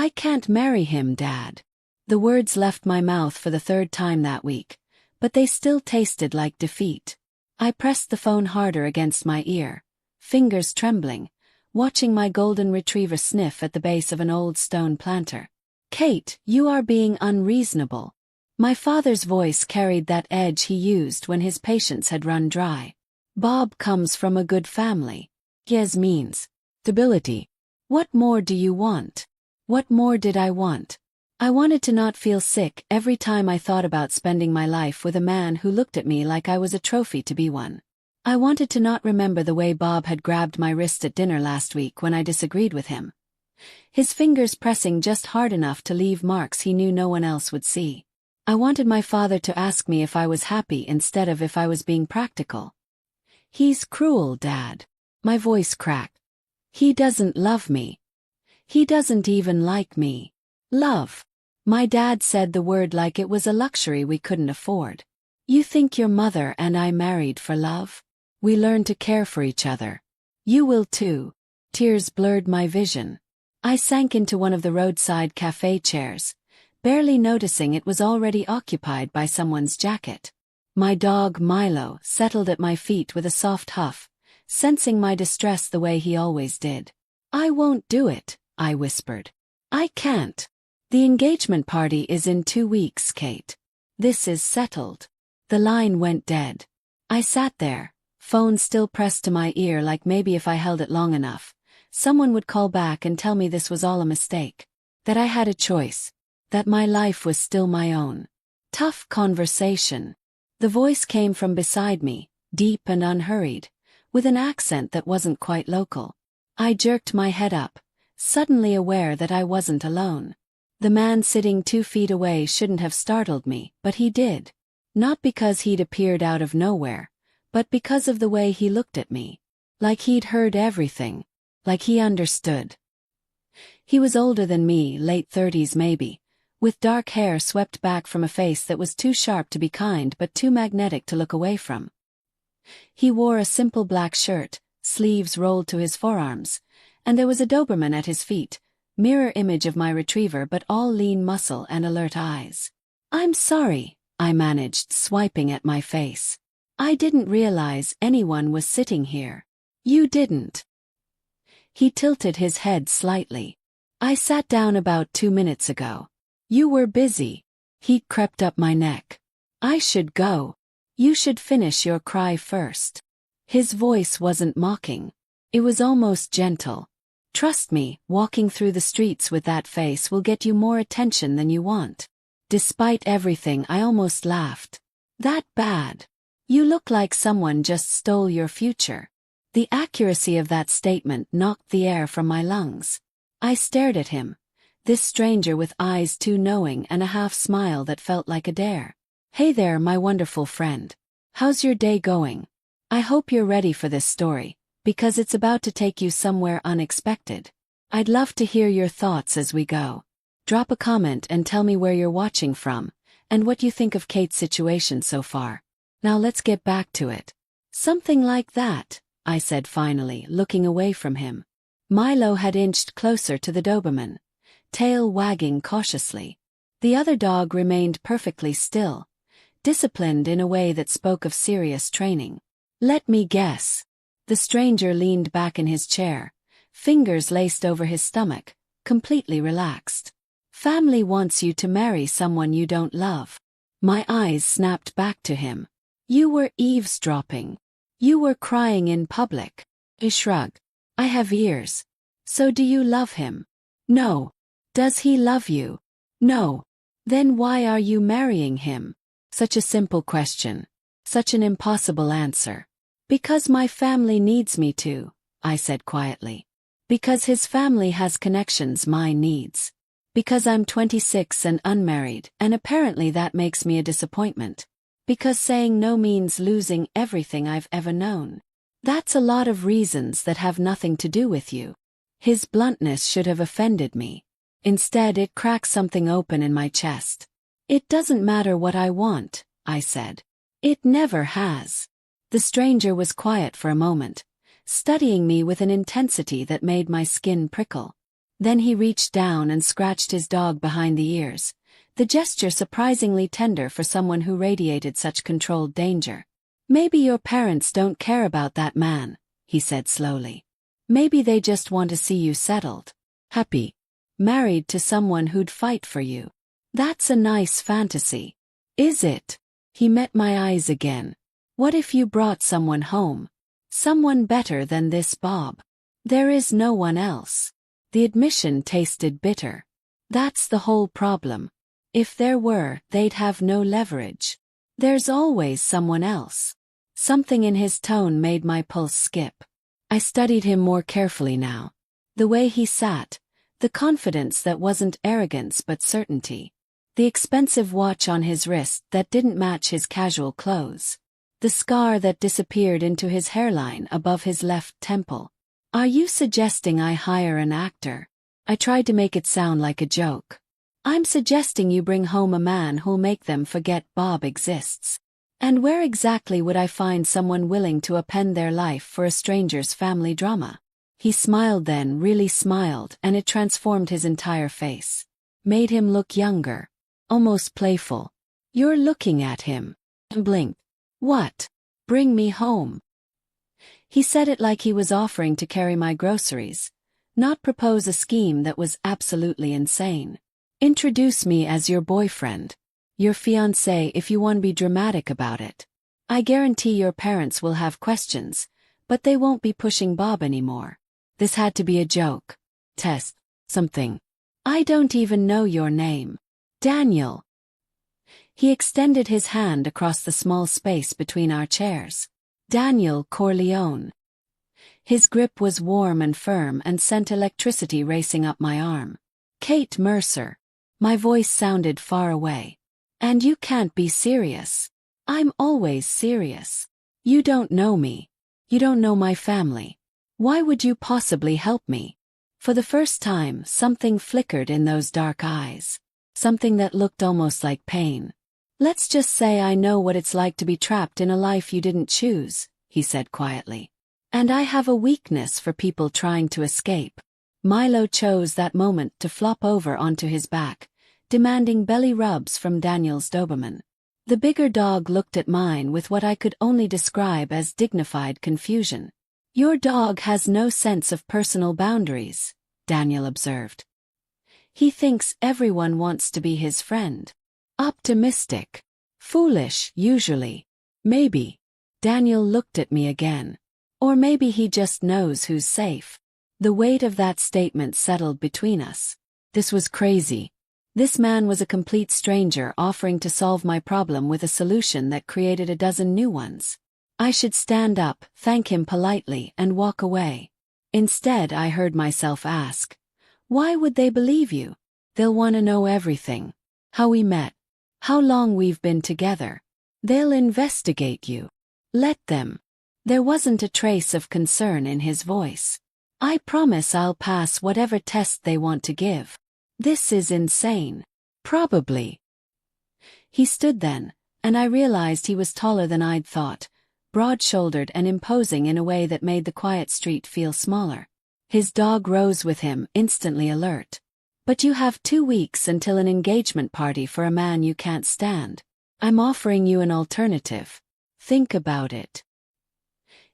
I can't marry him, Dad. The words left my mouth for the third time that week, but they still tasted like defeat. I pressed the phone harder against my ear, fingers trembling, watching my golden retriever sniff at the base of an old stone planter. Kate, you are being unreasonable. My father's voice carried that edge he used when his patience had run dry. Bob comes from a good family. His means stability. What more do you want? What more did I want? I wanted to not feel sick every time I thought about spending my life with a man who looked at me like I was a trophy to be won. I wanted to not remember the way Bob had grabbed my wrist at dinner last week when I disagreed with him. His fingers pressing just hard enough to leave marks he knew no one else would see. I wanted my father to ask me if I was happy instead of if I was being practical. He's cruel, Dad. My voice cracked. He doesn't love me. He doesn't even like me. Love. My dad said the word like it was a luxury we couldn't afford. You think your mother and I married for love? We learned to care for each other. You will too. Tears blurred my vision. I sank into one of the roadside cafe chairs, barely noticing it was already occupied by someone's jacket. My dog, Milo, settled at my feet with a soft huff, sensing my distress the way he always did. I won't do it, I whispered. I can't. The engagement party is in 2 weeks, Kate. This is settled. The line went dead. I sat there, phone still pressed to my ear like maybe if I held it long enough, someone would call back and tell me this was all a mistake. That I had a choice. That my life was still my own. Tough conversation. The voice came from beside me, deep and unhurried, with an accent that wasn't quite local. I jerked my head up, suddenly aware that I wasn't alone. The man sitting 2 feet away shouldn't have startled me, but he did. Not because he'd appeared out of nowhere, but because of the way he looked at me. Like he'd heard everything. Like he understood. He was older than me, late 30s maybe, with dark hair swept back from a face that was too sharp to be kind but too magnetic to look away from. He wore a simple black shirt, sleeves rolled to his forearms, and there was a Doberman at his feet, mirror image of my retriever but all lean muscle and alert eyes. I'm sorry, I managed, swiping at my face. I didn't realize anyone was sitting here. You didn't. He tilted his head slightly. I sat down about 2 minutes ago. You were busy. Heat crept up my neck. I should go. You should finish your cry first. His voice wasn't mocking. It was almost gentle. Trust me, walking through the streets with that face will get you more attention than you want. Despite everything, I almost laughed. That bad? You look like someone just stole your future. The accuracy of that statement knocked the air from my lungs. I stared at him, this stranger with eyes too knowing and a half smile that felt like a dare. Hey there, my wonderful friend. How's your day going? I hope you're ready for this story, because it's about to take you somewhere unexpected. I'd love to hear your thoughts as we go. Drop a comment and tell me where you're watching from, and what you think of Kate's situation so far. Now let's get back to it. Something like that, I said finally, looking away from him. Milo had inched closer to the Doberman, tail wagging cautiously. The other dog remained perfectly still, disciplined in a way that spoke of serious training. Let me guess. The stranger leaned back in his chair, fingers laced over his stomach, completely relaxed. Family wants you to marry someone you don't love. My eyes snapped back to him. You were eavesdropping. You were crying in public. I shrugged. I have ears. So do you love him? No. Does he love you? No. Then why are you marrying him? Such a simple question. Such an impossible answer. Because my family needs me to, I said quietly. Because his family has connections mine needs. Because I'm 26 and unmarried, and apparently that makes me a disappointment. Because saying no means losing everything I've ever known. That's a lot of reasons that have nothing to do with you. His bluntness should have offended me. Instead, it cracked something open in my chest. It doesn't matter what I want, I said. It never has. The stranger was quiet for a moment, studying me with an intensity that made my skin prickle. Then he reached down and scratched his dog behind the ears, the gesture surprisingly tender for someone who radiated such controlled danger. "Maybe your parents don't care about that man," he said slowly. "Maybe they just want to see you settled, happy, married to someone who'd fight for you. That's a nice fantasy. Is it?" He met my eyes again. "What if you brought someone home? Someone better than this Bob? There is no one else." The admission tasted bitter. That's the whole problem. If there were, they'd have no leverage. There's always someone else. Something in his tone made my pulse skip. I studied him more carefully now. The way he sat, the confidence that wasn't arrogance but certainty. The expensive watch on his wrist that didn't match his casual clothes. The scar that disappeared into his hairline above his left temple. "Are you suggesting I hire an actor?" I tried to make it sound like a joke. "I'm suggesting you bring home a man who'll make them forget Bob exists. And where exactly would I find someone willing to append their life for a stranger's family drama?" He smiled then, really smiled, and it transformed his entire face. Made him look younger. Almost playful. "You're looking at him." And blinked. "What? Bring me home." He said it like he was offering to carry my groceries, not propose a scheme that was absolutely insane. "Introduce me as your boyfriend. Your fiancé if you want to be dramatic about it. I guarantee your parents will have questions, but they won't be pushing Bob anymore. This had to be a joke. Test. Something. I don't even know your name. Daniel." He extended his hand across the small space between our chairs. "Daniel Corleone." His grip was warm and firm and sent electricity racing up my arm. "Kate Mercer." My voice sounded far away. "And you can't be serious." "I'm always serious. You don't know me. You don't know my family. Why would you possibly help me?" For the first time, something flickered in those dark eyes. Something that looked almost like pain. "Let's just say I know what it's like to be trapped in a life you didn't choose," he said quietly. "And I have a weakness for people trying to escape." Milo chose that moment to flop over onto his back, demanding belly rubs from Daniel's Doberman. The bigger dog looked at mine with what I could only describe as dignified confusion. "Your dog has no sense of personal boundaries," Daniel observed. "He thinks everyone wants to be his friend. Optimistic. Foolish, usually. Maybe." Daniel looked at me again. "Or maybe he just knows who's safe." The weight of that statement settled between us. This was crazy. This man was a complete stranger offering to solve my problem with a solution that created a dozen new ones. I should stand up, thank him politely, and walk away. Instead, I heard myself ask, "Why would they believe you? They'll want to know everything. How we met. How long we've been together. They'll investigate you. Let them." There wasn't a trace of concern in his voice. "I promise I'll pass whatever test they want to give. This is insane." "Probably." He stood then, and I realized he was taller than I'd thought, broad-shouldered and imposing in a way that made the quiet street feel smaller. His dog rose with him, instantly alert. "But you have 2 weeks until an engagement party for a man you can't stand. I'm offering you an alternative. Think about it."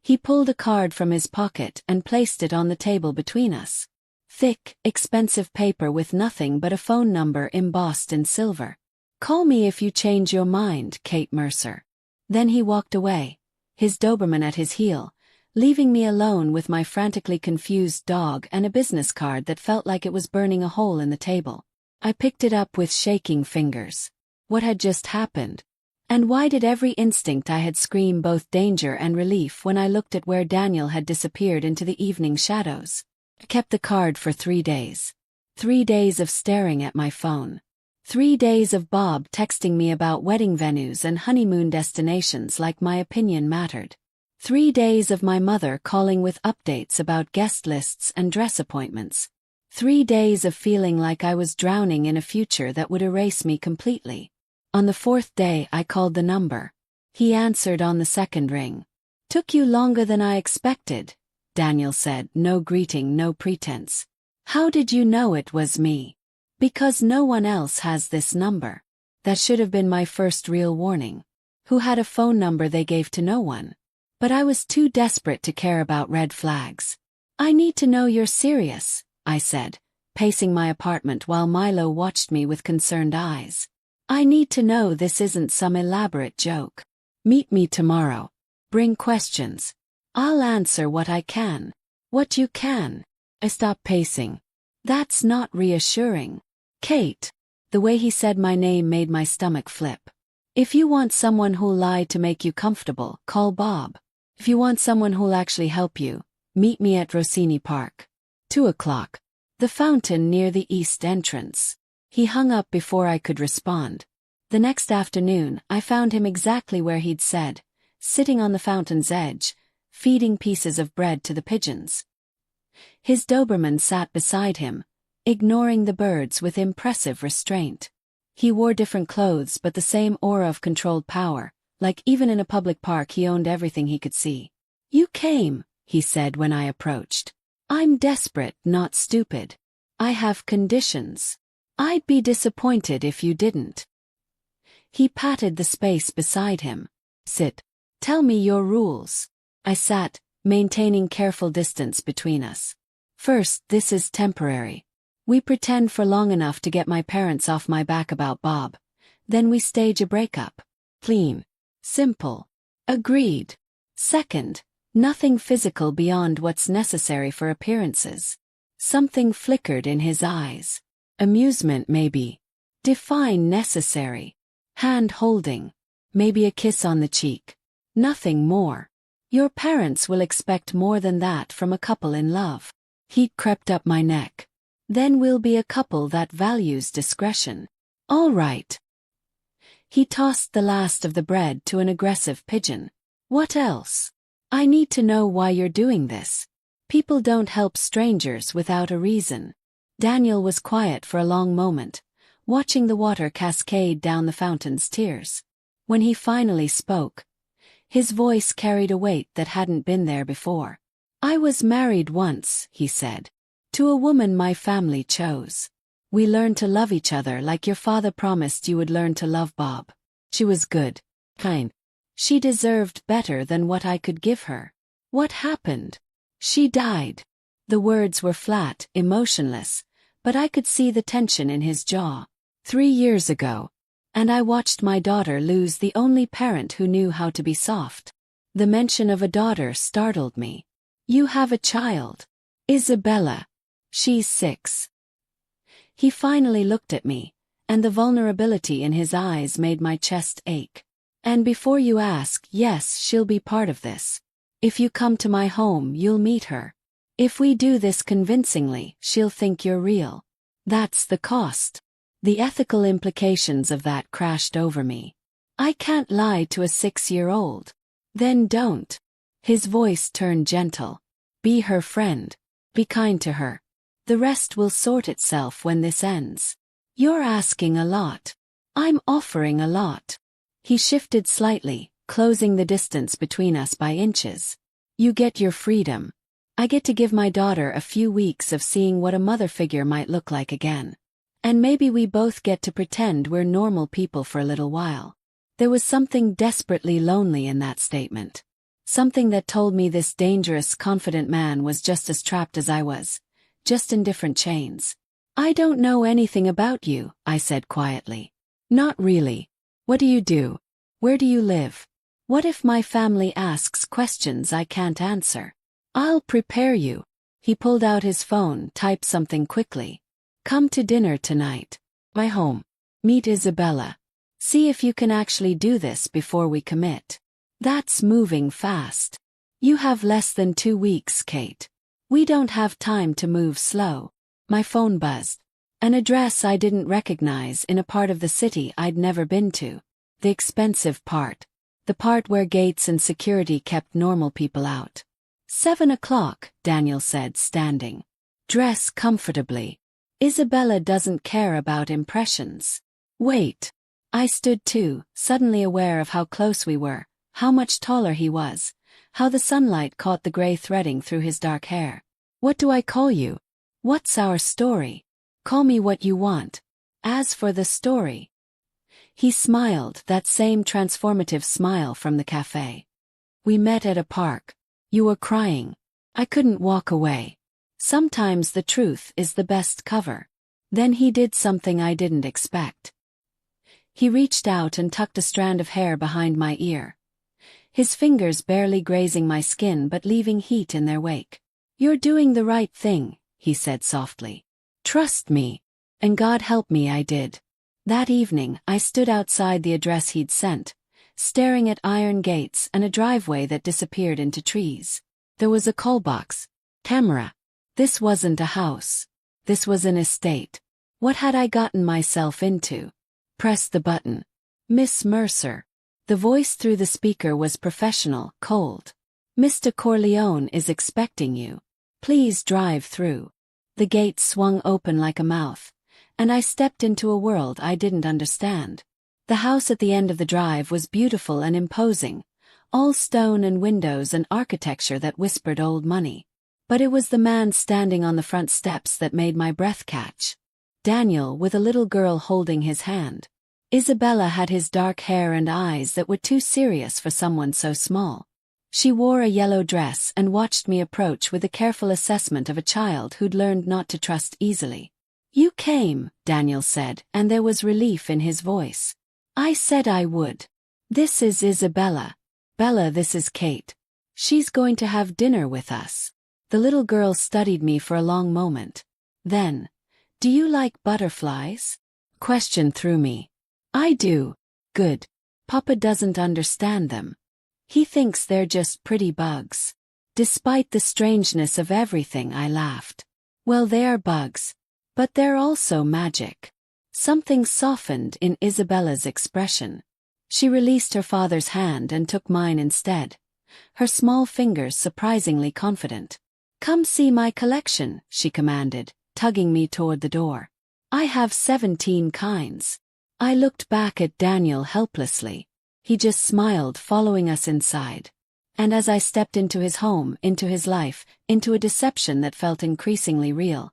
He pulled a card from his pocket and placed it on the table between us. Thick, expensive paper with nothing but a phone number embossed in silver. "Call me if you change your mind, Kate Mercer." Then he walked away, his Doberman at his heel, leaving me alone with my frantically confused dog and a business card that felt like it was burning a hole in the table. I picked it up with shaking fingers. What had just happened? And why did every instinct I had scream both danger and relief when I looked at where Daniel had disappeared into the evening shadows? I kept the card for 3 days. 3 days of staring at my phone. 3 days of Bob texting me about wedding venues and honeymoon destinations like my opinion mattered. 3 days of my mother calling with updates about guest lists and dress appointments. 3 days of feeling like I was drowning in a future that would erase me completely. On the 4th day I called the number. He answered on the 2nd ring. "Took you longer than I expected," Daniel said, no greeting, no pretense. How did you know it was me? Because no one else has this number. That should have been my first real warning. Who had a phone number they gave to no one? But I was too desperate to care about red flags. I need to know you're serious, I said, pacing my apartment while Milo watched me with concerned eyes. I need to know this isn't some elaborate joke. Meet me tomorrow. Bring questions. I'll answer what I can. What you can. I stopped pacing. That's not reassuring. Kate. The way he said my name made my stomach flip. If you want someone who'll lie to make you comfortable, call Bob. If you want someone who'll actually help you, meet me at Rossini Park. 2:00. The fountain near the east entrance. He hung up before I could respond. The next afternoon, I found him exactly where he'd said, sitting on the fountain's edge, feeding pieces of bread to the pigeons. His Doberman sat beside him, ignoring the birds with impressive restraint. He wore different clothes but the same aura of controlled power, like even in a public park he owned everything he could see. You came, he said when I approached. I'm desperate, not stupid. I have conditions. I'd be disappointed if you didn't. He patted the space beside him. Sit. Tell me your rules. I sat, maintaining careful distance between us. First, this is temporary. We pretend for long enough to get my parents off my back about Bob. Then we stage a breakup. Clean. Simple. Agreed. Second, nothing physical beyond what's necessary for appearances. Something flickered in his eyes. Amusement maybe. Define necessary. Hand-holding. Maybe a kiss on the cheek. Nothing more. Your parents will expect more than that from a couple in love. Heat crept up my neck. Then we'll be a couple that values discretion. All right. He tossed the last of the bread to an aggressive pigeon. What else? I need to know why you're doing this. People don't help strangers without a reason. Daniel was quiet for a long moment, watching the water cascade down the fountain's tiers. When he finally spoke, his voice carried a weight that hadn't been there before. I was married once, he said, to a woman my family chose. We learned to love each other like your father promised you would learn to love Bob. She was good, kind. She deserved better than what I could give her. What happened? She died. The words were flat, emotionless, but I could see the tension in his jaw. 3 years ago. And I watched my daughter lose the only parent who knew how to be soft. The mention of a daughter startled me. You have a child. Isabella. She's 6. He finally looked at me, and the vulnerability in his eyes made my chest ache. And before you ask, yes, she'll be part of this. If you come to my home, you'll meet her. If we do this convincingly, she'll think you're real. That's the cost. The ethical implications of that crashed over me. I can't lie to a 6-year-old. Then don't. His voice turned gentle. Be her friend. Be kind to her. The rest will sort itself when this ends. You're asking a lot. I'm offering a lot. He shifted slightly, closing the distance between us by inches. You get your freedom. I get to give my daughter a few weeks of seeing what a mother figure might look like again. And maybe we both get to pretend we're normal people for a little while. There was something desperately lonely in that statement. Something that told me this dangerous, confident man was just as trapped as I was, just in different chains. I don't know anything about you, I said quietly. Not really. What do you do? Where do you live? What if my family asks questions I can't answer? I'll prepare you. He pulled out his phone, typed something quickly. Come to dinner tonight. My home. Meet Isabella. See if you can actually do this before we commit. That's moving fast. You have less than 2 weeks, Kate. We don't have time to move slow. My phone buzzed. An address I didn't recognize in a part of the city I'd never been to. The expensive part. The part where gates and security kept normal people out. 7 o'clock, Daniel said, standing. Dress comfortably. Isabella doesn't care about impressions. Wait. I stood too, suddenly aware of how close we were, how much taller he was, how the sunlight caught the gray threading through his dark hair. What do I call you? What's our story? Call me what you want. As for the story. He smiled, that same transformative smile from the cafe. We met at a park. You were crying. I couldn't walk away. Sometimes the truth is the best cover. Then he did something I didn't expect. He reached out and tucked a strand of hair behind my ear. His fingers barely grazing my skin but leaving heat in their wake. You're doing the right thing, he said softly. Trust me. And God help me, I did. That evening, I stood outside the address he'd sent, staring at iron gates and a driveway that disappeared into trees. There was a call box. Camera. This wasn't a house. This was an estate. What had I gotten myself into? Press the button. Miss Mercer. The voice through the speaker was professional, cold. Mr. Corleone is expecting you. Please drive through. The gate swung open like a mouth, and I stepped into a world I didn't understand. The house at the end of the drive was beautiful and imposing, all stone and windows and architecture that whispered old money. But it was the man standing on the front steps that made my breath catch. Daniel, with a little girl holding his hand. Isabella had his dark hair and eyes that were too serious for someone so small. She wore a yellow dress and watched me approach with a careful assessment of a child who'd learned not to trust easily. You came, Daniel said, and there was relief in his voice. I said I would. This is Isabella. Bella, this is Kate. She's going to have dinner with us. The little girl studied me for a long moment. Then, do you like butterflies? Question through me. I do. Good. Papa doesn't understand them. He thinks they're just pretty bugs. Despite the strangeness of everything, I laughed. Well, they are bugs. But they're also magic. Something softened in Isabella's expression. She released her father's hand and took mine instead, her small fingers surprisingly confident. Come see my collection, she commanded, tugging me toward the door. I have 17 kinds. I looked back at Daniel helplessly. He just smiled, following us inside. And as I stepped into his home, into his life, into a deception that felt increasingly real,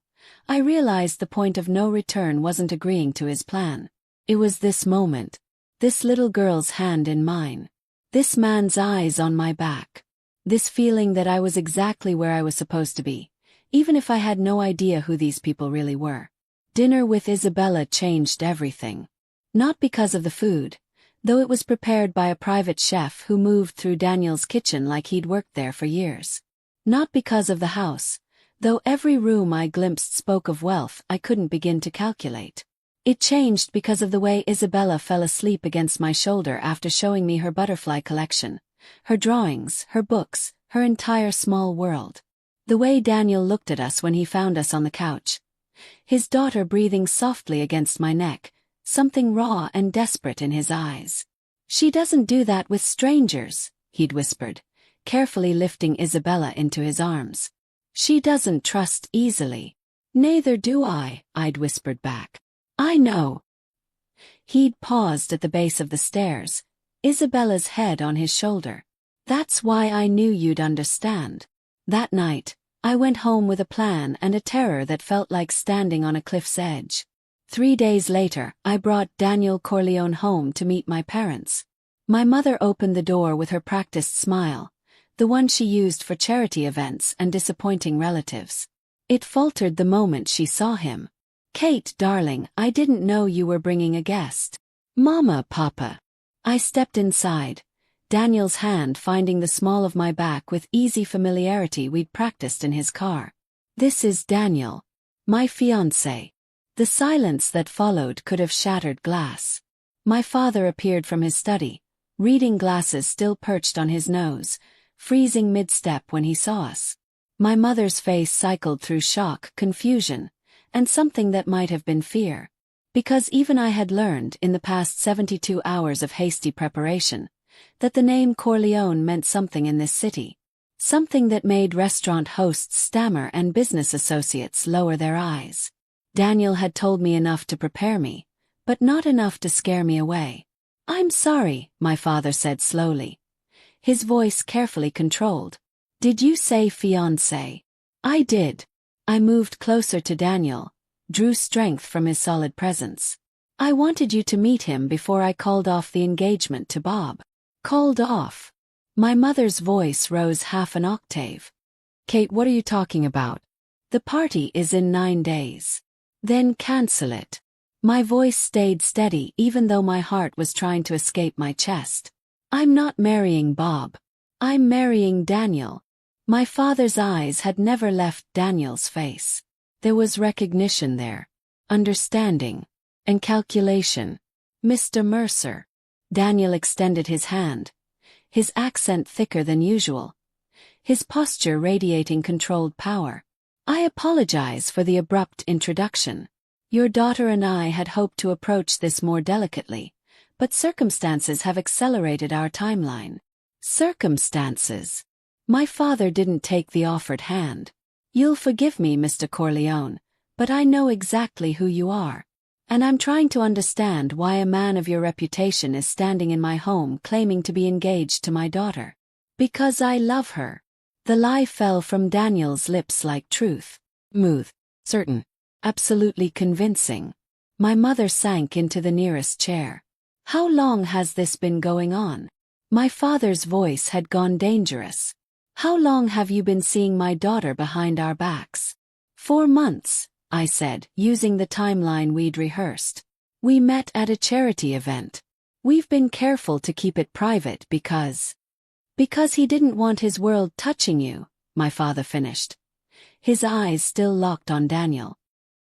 I realized the point of no return wasn't agreeing to his plan. It was this moment. This little girl's hand in mine. This man's eyes on my back. This feeling that I was exactly where I was supposed to be, even if I had no idea who these people really were. Dinner with Isabella changed everything. Not because of the food, though it was prepared by a private chef who moved through Daniel's kitchen like he'd worked there for years. Not because of the house, though every room I glimpsed spoke of wealth I couldn't begin to calculate. It changed because of the way Isabella fell asleep against my shoulder after showing me her butterfly collection, her drawings, her books, her entire small world. The way Daniel looked at us when he found us on the couch. His daughter breathing softly against my neck, something raw and desperate in his eyes. She doesn't do that with strangers, he'd whispered, carefully lifting Isabella into his arms. She doesn't trust easily. Neither do I, I'd whispered back. I know. He'd paused at the base of the stairs, Isabella's head on his shoulder. That's why I knew you'd understand. That night, I went home with a plan and a terror that felt like standing on a cliff's edge. 3 days later, I brought Daniel Corleone home to meet my parents. My mother opened the door with her practiced smile, the one she used for charity events and disappointing relatives. It faltered the moment she saw him. Kate, darling, I didn't know you were bringing a guest. Mama, Papa. I stepped inside, Daniel's hand finding the small of my back with easy familiarity we'd practiced in his car. This is Daniel, my fiancé. The silence that followed could have shattered glass. My father appeared from his study, reading glasses still perched on his nose, freezing mid-step when he saw us. My mother's face cycled through shock, confusion, and something that might have been fear. Because even I had learned in the past 72 hours of hasty preparation, that the name Corleone meant something in this city. Something that made restaurant hosts stammer and business associates lower their eyes. Daniel had told me enough to prepare me, but not enough to scare me away. I'm sorry, my father said slowly, his voice carefully controlled. Did you say fiancé? I did. I moved closer to Daniel, drew strength from his solid presence. I wanted you to meet him before I called off the engagement to Bob. Called off? My mother's voice rose half an octave. Kate, what are you talking about? The party is in 9 days. Then cancel it. My voice stayed steady even though my heart was trying to escape my chest. I'm not marrying Bob. I'm marrying Daniel. My father's eyes had never left Daniel's face. There was recognition there, understanding, and calculation. Mr. Mercer. Daniel extended his hand, his accent thicker than usual, his posture radiating controlled power. I apologize for the abrupt introduction. Your daughter and I had hoped to approach this more delicately, but circumstances have accelerated our timeline. Circumstances. My father didn't take the offered hand. You'll forgive me, Mr. Corleone, but I know exactly who you are. And I'm trying to understand why a man of your reputation is standing in my home claiming to be engaged to my daughter. Because I love her. The lie fell from Daniel's lips like truth. Smooth. Certain. Absolutely convincing. My mother sank into the nearest chair. How long has this been going on? My father's voice had gone dangerous. How long have you been seeing my daughter behind our backs? 4 months, I said, using the timeline we'd rehearsed. We met at a charity event. We've been careful to keep it private because he didn't want his world touching you, my father finished. His eyes still locked on Daniel.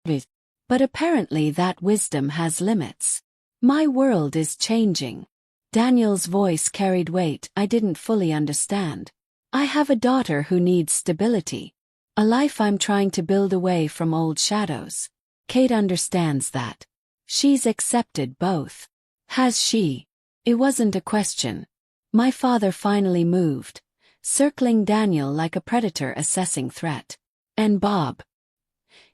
But apparently that wisdom has limits. My world is changing. Daniel's voice carried weight I didn't fully understand. I have a daughter who needs stability. A life I'm trying to build away from old shadows. Kate understands that. She's accepted both. Has she? It wasn't a question. My father finally moved, circling Daniel like a predator assessing threat. And Bob?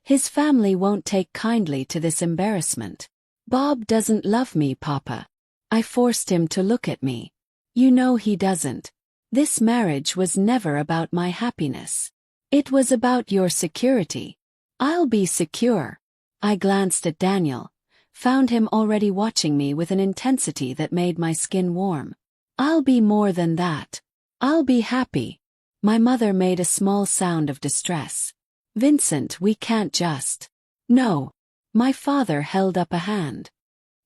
His family won't take kindly to this embarrassment. Bob doesn't love me, Papa. I forced him to look at me. You know he doesn't. This marriage was never about my happiness. It was about your security. I'll be secure. I glanced at Daniel, found him already watching me with an intensity that made my skin warm. I'll be more than that. I'll be happy. My mother made a small sound of distress. Vincent, we can't just. No. My father held up a hand.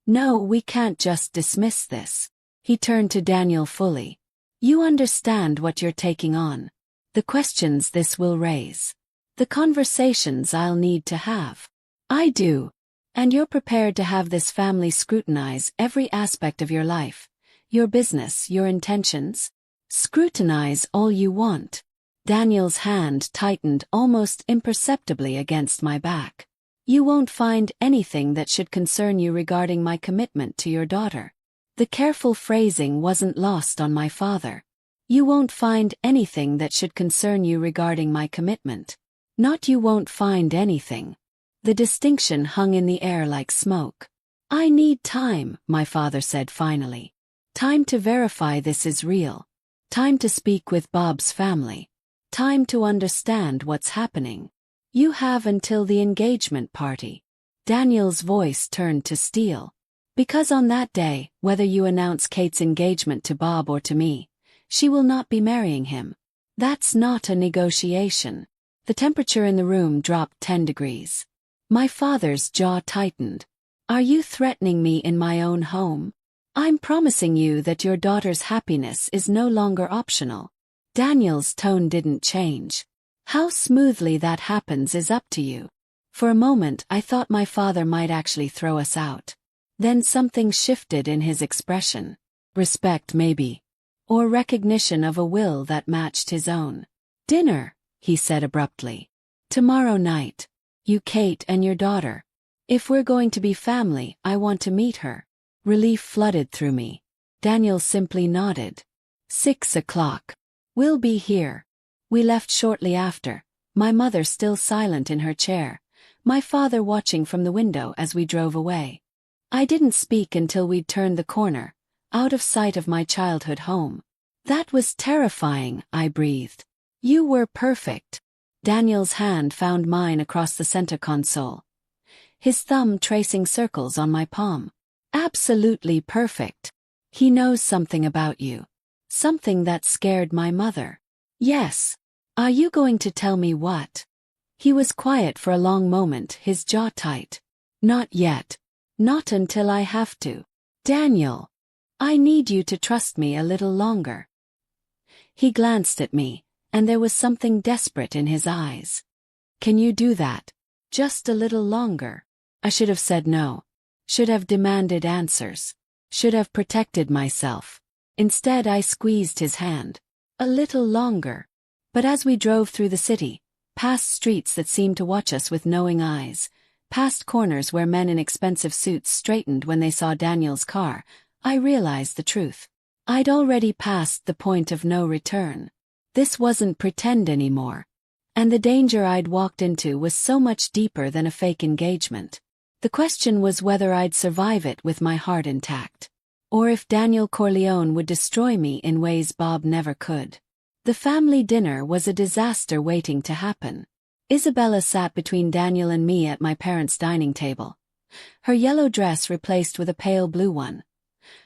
No, we can't just dismiss this. He turned to Daniel fully. You understand what you're taking on. The questions this will raise. The conversations I'll need to have. I do. And you're prepared to have this family scrutinize every aspect of your life, your business, your intentions? Scrutinize all you want. Daniel's hand tightened almost imperceptibly against my back. You won't find anything that should concern you regarding my commitment to your daughter. The careful phrasing wasn't lost on my father. You won't find anything that should concern you regarding my commitment. Not you won't find anything. The distinction hung in the air like smoke. I need time, my father said finally. Time to verify this is real. Time to speak with Bob's family. Time to understand what's happening. You have until the engagement party. Daniel's voice turned to steel. Because on that day, whether you announce Kate's engagement to Bob or to me, she will not be marrying him. That's not a negotiation. The temperature in the room dropped 10 degrees. My father's jaw tightened. Are you threatening me in my own home? I'm promising you that your daughter's happiness is no longer optional. Daniel's tone didn't change. How smoothly that happens is up to you. For a moment I thought my father might actually throw us out. Then something shifted in his expression. Respect maybe. Or recognition of a will that matched his own. Dinner, he said abruptly. Tomorrow night. You, Kate, and your daughter. If we're going to be family, I want to meet her. Relief flooded through me. Daniel simply nodded. 6 o'clock. We'll be here. We left shortly after, my mother still silent in her chair, my father watching from the window as we drove away. I didn't speak until we'd turned the corner, out of sight of my childhood home. That was terrifying, I breathed. You were perfect. Daniel's hand found mine across the center console, his thumb tracing circles on my palm. Absolutely perfect. He knows something about you. Something that scared my mother. Yes. Are you going to tell me what? He was quiet for a long moment, his jaw tight. Not yet. Not until I have to. Daniel. I need you to trust me a little longer. He glanced at me, and there was something desperate in his eyes. Can you do that? Just a little longer. I should have said no. Should have demanded answers. Should have protected myself. Instead, I squeezed his hand. A little longer. But as we drove through the city, past streets that seemed to watch us with knowing eyes, past corners where men in expensive suits straightened when they saw Daniel's car, I realized the truth. I'd already passed the point of no return. This wasn't pretend anymore. And the danger I'd walked into was so much deeper than a fake engagement. The question was whether I'd survive it with my heart intact. Or if Daniel Corleone would destroy me in ways Bob never could. The family dinner was a disaster waiting to happen. Isabella sat between Daniel and me at my parents' dining table. Her yellow dress replaced with a pale blue one.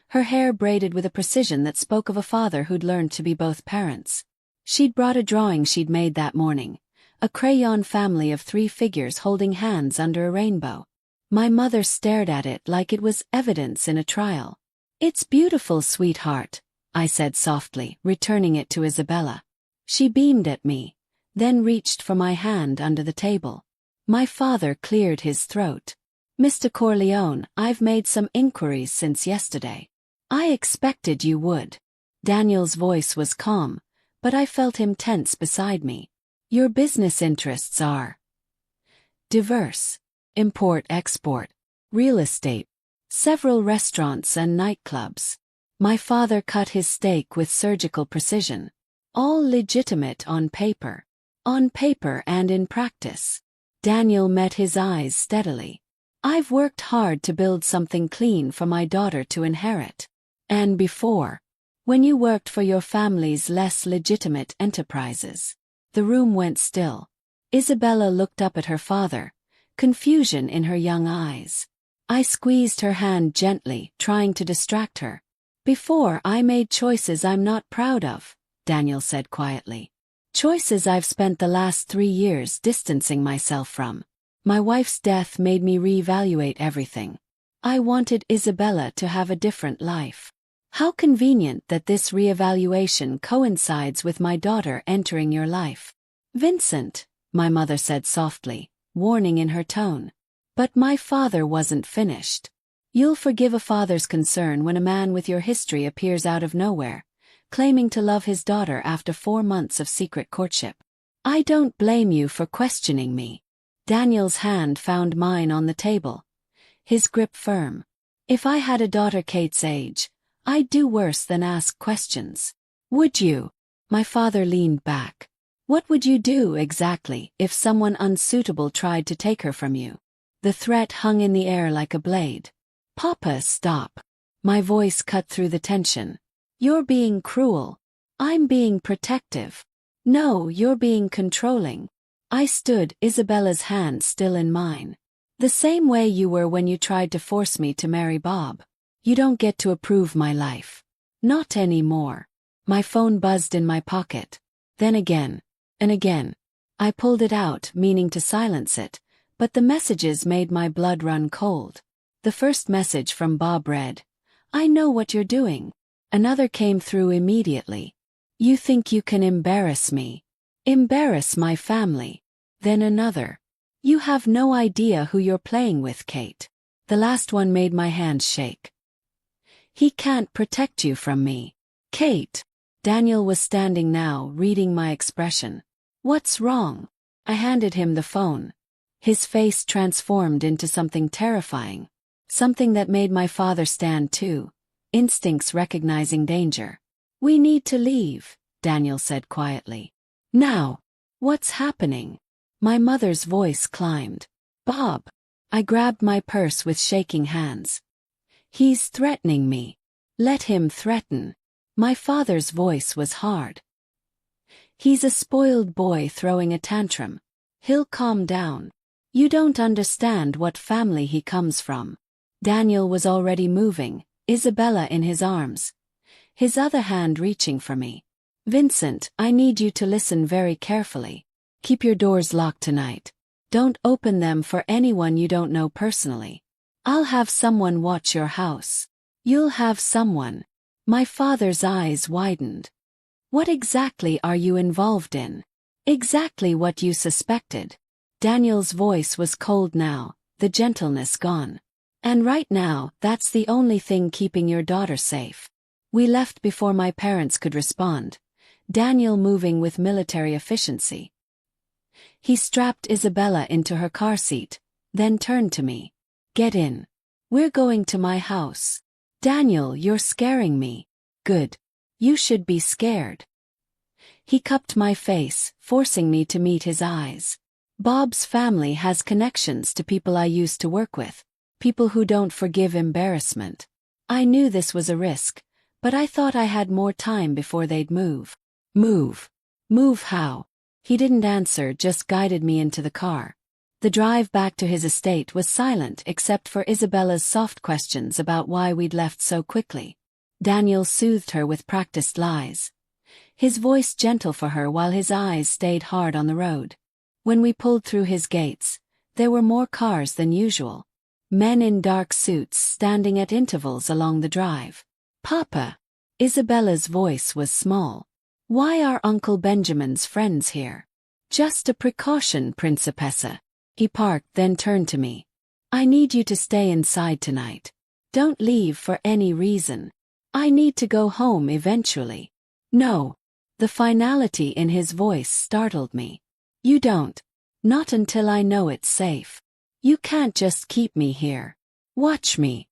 Her hair braided with a precision that spoke of a father who'd learned to be both parents. She'd brought a drawing she'd made that morning, a crayon family of 3 figures holding hands under a rainbow. My mother stared at it like it was evidence in a trial. "It's beautiful, sweetheart," I said softly, returning it to Isabella. She beamed at me, then reached for my hand under the table. My father cleared his throat. "Mr. Corleone, I've made some inquiries since yesterday. I expected you would." Daniel's voice was calm, but I felt him tense beside me. "Your business interests are diverse. Import-export, real estate, several restaurants and nightclubs." My father cut his steak with surgical precision. "All legitimate on paper. On paper and in practice." Daniel met his eyes steadily. "I've worked hard to build something clean for my daughter to inherit. And before, when you worked for your family's less legitimate enterprises." The room went still. Isabella looked up at her father, confusion in her young eyes. I squeezed her hand gently, trying to distract her. "Before, I made choices I'm not proud of," Daniel said quietly. "Choices I've spent the last 3 years distancing myself from. My wife's death made me reevaluate everything. I wanted Isabella to have a different life. How convenient that this reevaluation coincides with my daughter entering your life." "Vincent," my mother said softly, warning in her tone. But my father wasn't finished. "You'll forgive a father's concern when a man with your history appears out of nowhere, claiming to love his daughter after 4 months of secret courtship. I don't blame you for questioning me." Daniel's hand found mine on the table, his grip firm. "If I had a daughter Kate's age, I'd do worse than ask questions." "Would you?" My father leaned back. "What would you do exactly if someone unsuitable tried to take her from you?" The threat hung in the air like a blade. "Papa, stop." My voice cut through the tension. "You're being cruel. I'm being protective." "No, you're being controlling." I stood, Isabella's hand still in mine. "The same way you were when you tried to force me to marry Bob. You don't get to approve my life. Not anymore." My phone buzzed in my pocket. Then again. And again. I pulled it out, meaning to silence it, but the messages made my blood run cold. The first message from Bob read, "I know what you're doing." Another came through immediately. "You think you can embarrass me. Embarrass my family." Then another. "You have no idea who you're playing with, Kate." The last one made my hands shake. "He can't protect you from me. Kate." Daniel was standing now, reading my expression. "What's wrong?" I handed him the phone. His face transformed into something terrifying. Something that made my father stand too, instincts recognizing danger. "We need to leave," Daniel said quietly. "Now." "What's happening?" My mother's voice climbed. "Bob." I grabbed my purse with shaking hands. "He's threatening me." "Let him threaten." My father's voice was hard. He's a spoiled boy throwing a tantrum. He'll calm down. You don't understand what family he comes from. Daniel was already moving, Isabella in his arms, his other hand reaching for me. Vincent, I need you to listen very carefully. Keep your doors locked tonight. Don't open them for anyone you don't know personally. I'll have someone watch your house. You'll have someone. My father's eyes widened. What exactly are you involved in? Exactly what you suspected. Daniel's voice was cold now, the gentleness gone. And right now, that's the only thing keeping your daughter safe. We left before my parents could respond, Daniel moving with military efficiency. He strapped Isabella into her car seat, then turned to me. Get in. We're going to my house. Daniel, you're scaring me. Good. You should be scared. He cupped my face, forcing me to meet his eyes. Bob's family has connections to people I used to work with, people who don't forgive embarrassment. I knew this was a risk, but I thought I had more time before they'd move. Move. Move how? He didn't answer, just guided me into the car. The drive back to his estate was silent except for Isabella's soft questions about why we'd left so quickly. Daniel soothed her with practiced lies, his voice gentle for her while his eyes stayed hard on the road. When we pulled through his gates, there were more cars than usual. Men in dark suits standing at intervals along the drive. Papa! Isabella's voice was small. Why are Uncle Benjamin's friends here? Just a precaution, Principessa. He parked, then turned to me. I need you to stay inside tonight. Don't leave for any reason. I need to go home eventually. No. The finality in his voice startled me. You don't. Not until I know it's safe. You can't just keep me here. Watch me.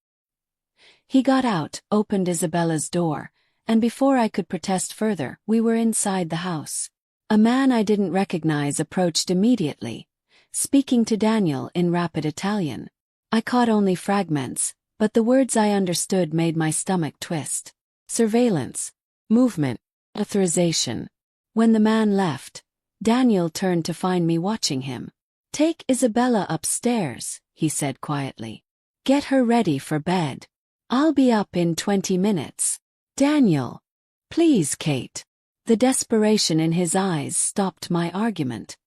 He got out, opened Isabella's door, and before I could protest further, we were inside the house. A man I didn't recognize approached immediately, speaking to Daniel in rapid Italian. I caught only fragments, but the words I understood made my stomach twist. Surveillance. Movement. Authorization. When the man left, Daniel turned to find me watching him. Take Isabella upstairs, he said quietly. Get her ready for bed. I'll be up in 20 minutes. Daniel. Please, Kate. The desperation in his eyes stopped my argument.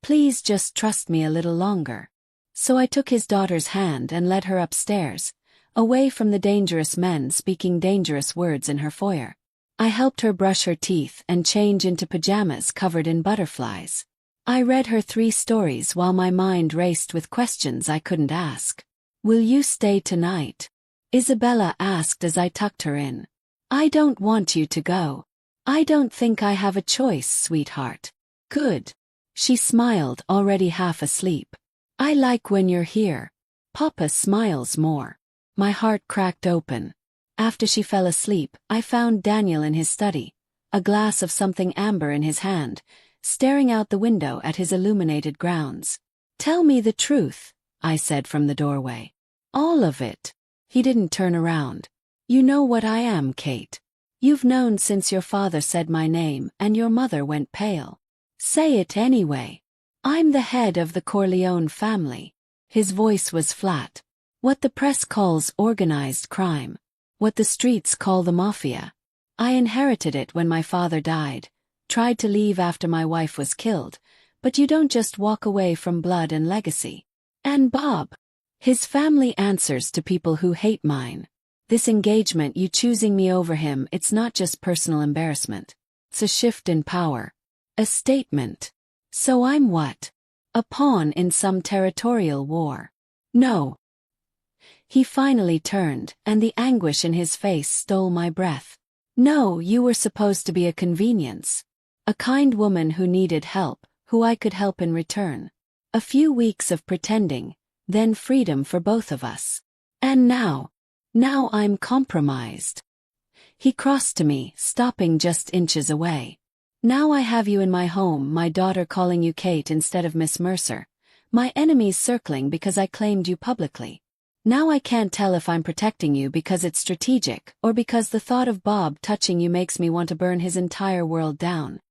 Please just trust me a little longer. So I took his daughter's hand and led her upstairs, away from the dangerous men speaking dangerous words in her foyer. I helped her brush her teeth and change into pajamas covered in butterflies. I read her 3 stories while my mind raced with questions I couldn't ask. Will you stay tonight? Isabella asked as I tucked her in. I don't want you to go. I don't think I have a choice, sweetheart. Good. She smiled, already half asleep. I like when you're here. Papa smiles more. My heart cracked open. After she fell asleep, I found Daniel in his study, a glass of something amber in his hand, staring out the window at his illuminated grounds. Tell me the truth, I said from the doorway. All of it. He didn't turn around. You know what I am, Kate. You've known since your father said my name and your mother went pale. Say it anyway. I'm the head of the Corleone family. His voice was flat. What the press calls organized crime. What the streets call the Mafia. I inherited it when my father died, tried to leave after my wife was killed, but you don't just walk away from blood and legacy. And Bob. His family answers to people who hate mine. This engagement, you choosing me over him, it's not just personal embarrassment. It's a shift in power. A statement. So I'm what? A pawn in some territorial war. No. He finally turned, and the anguish in his face stole my breath. No, you were supposed to be a convenience. A kind woman who needed help, who I could help in return. A few weeks of pretending, then freedom for both of us. And now I'm compromised. He crossed to me, stopping just inches away. Now I have you in my home, my daughter calling you Kate instead of Miss Mercer, my enemies circling because I claimed you publicly. Now I can't tell if I'm protecting you because it's strategic or because the thought of Bob touching you makes me want to burn his entire world down.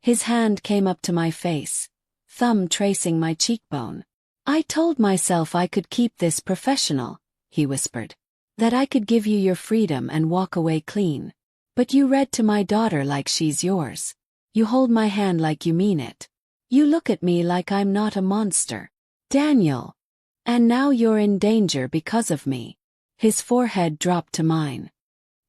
His hand came up to my face, thumb tracing my cheekbone. "I told myself I could keep this professional," he whispered. "That I could give you your freedom and walk away clean. But you read to my daughter like she's yours. You hold my hand like you mean it. You look at me like I'm not a monster. Daniel. And now you're in danger because of me." His forehead dropped to mine.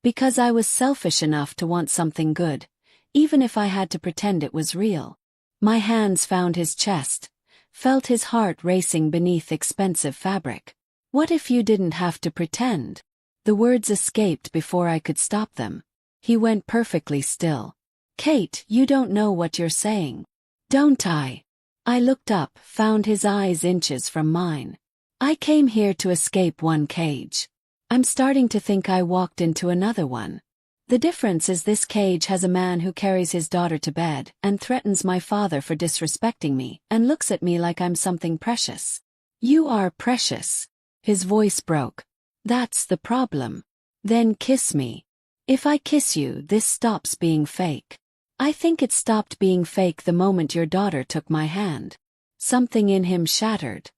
Because I was selfish enough to want something good, even if I had to pretend it was real. My hands found his chest, felt his heart racing beneath expensive fabric. "What if you didn't have to pretend?" The words escaped before I could stop them. He went perfectly still. "Kate, you don't know what you're saying." "Don't I?" I looked up, found his eyes inches from mine. "I came here to escape one cage. I'm starting to think I walked into another one. The difference is this cage has a man who carries his daughter to bed and threatens my father for disrespecting me and looks at me like I'm something precious." "You are precious." His voice broke. "That's the problem." "Then kiss me. If I kiss you, this stops being fake." "I think it stopped being fake the moment your daughter took my hand." Something in him shattered.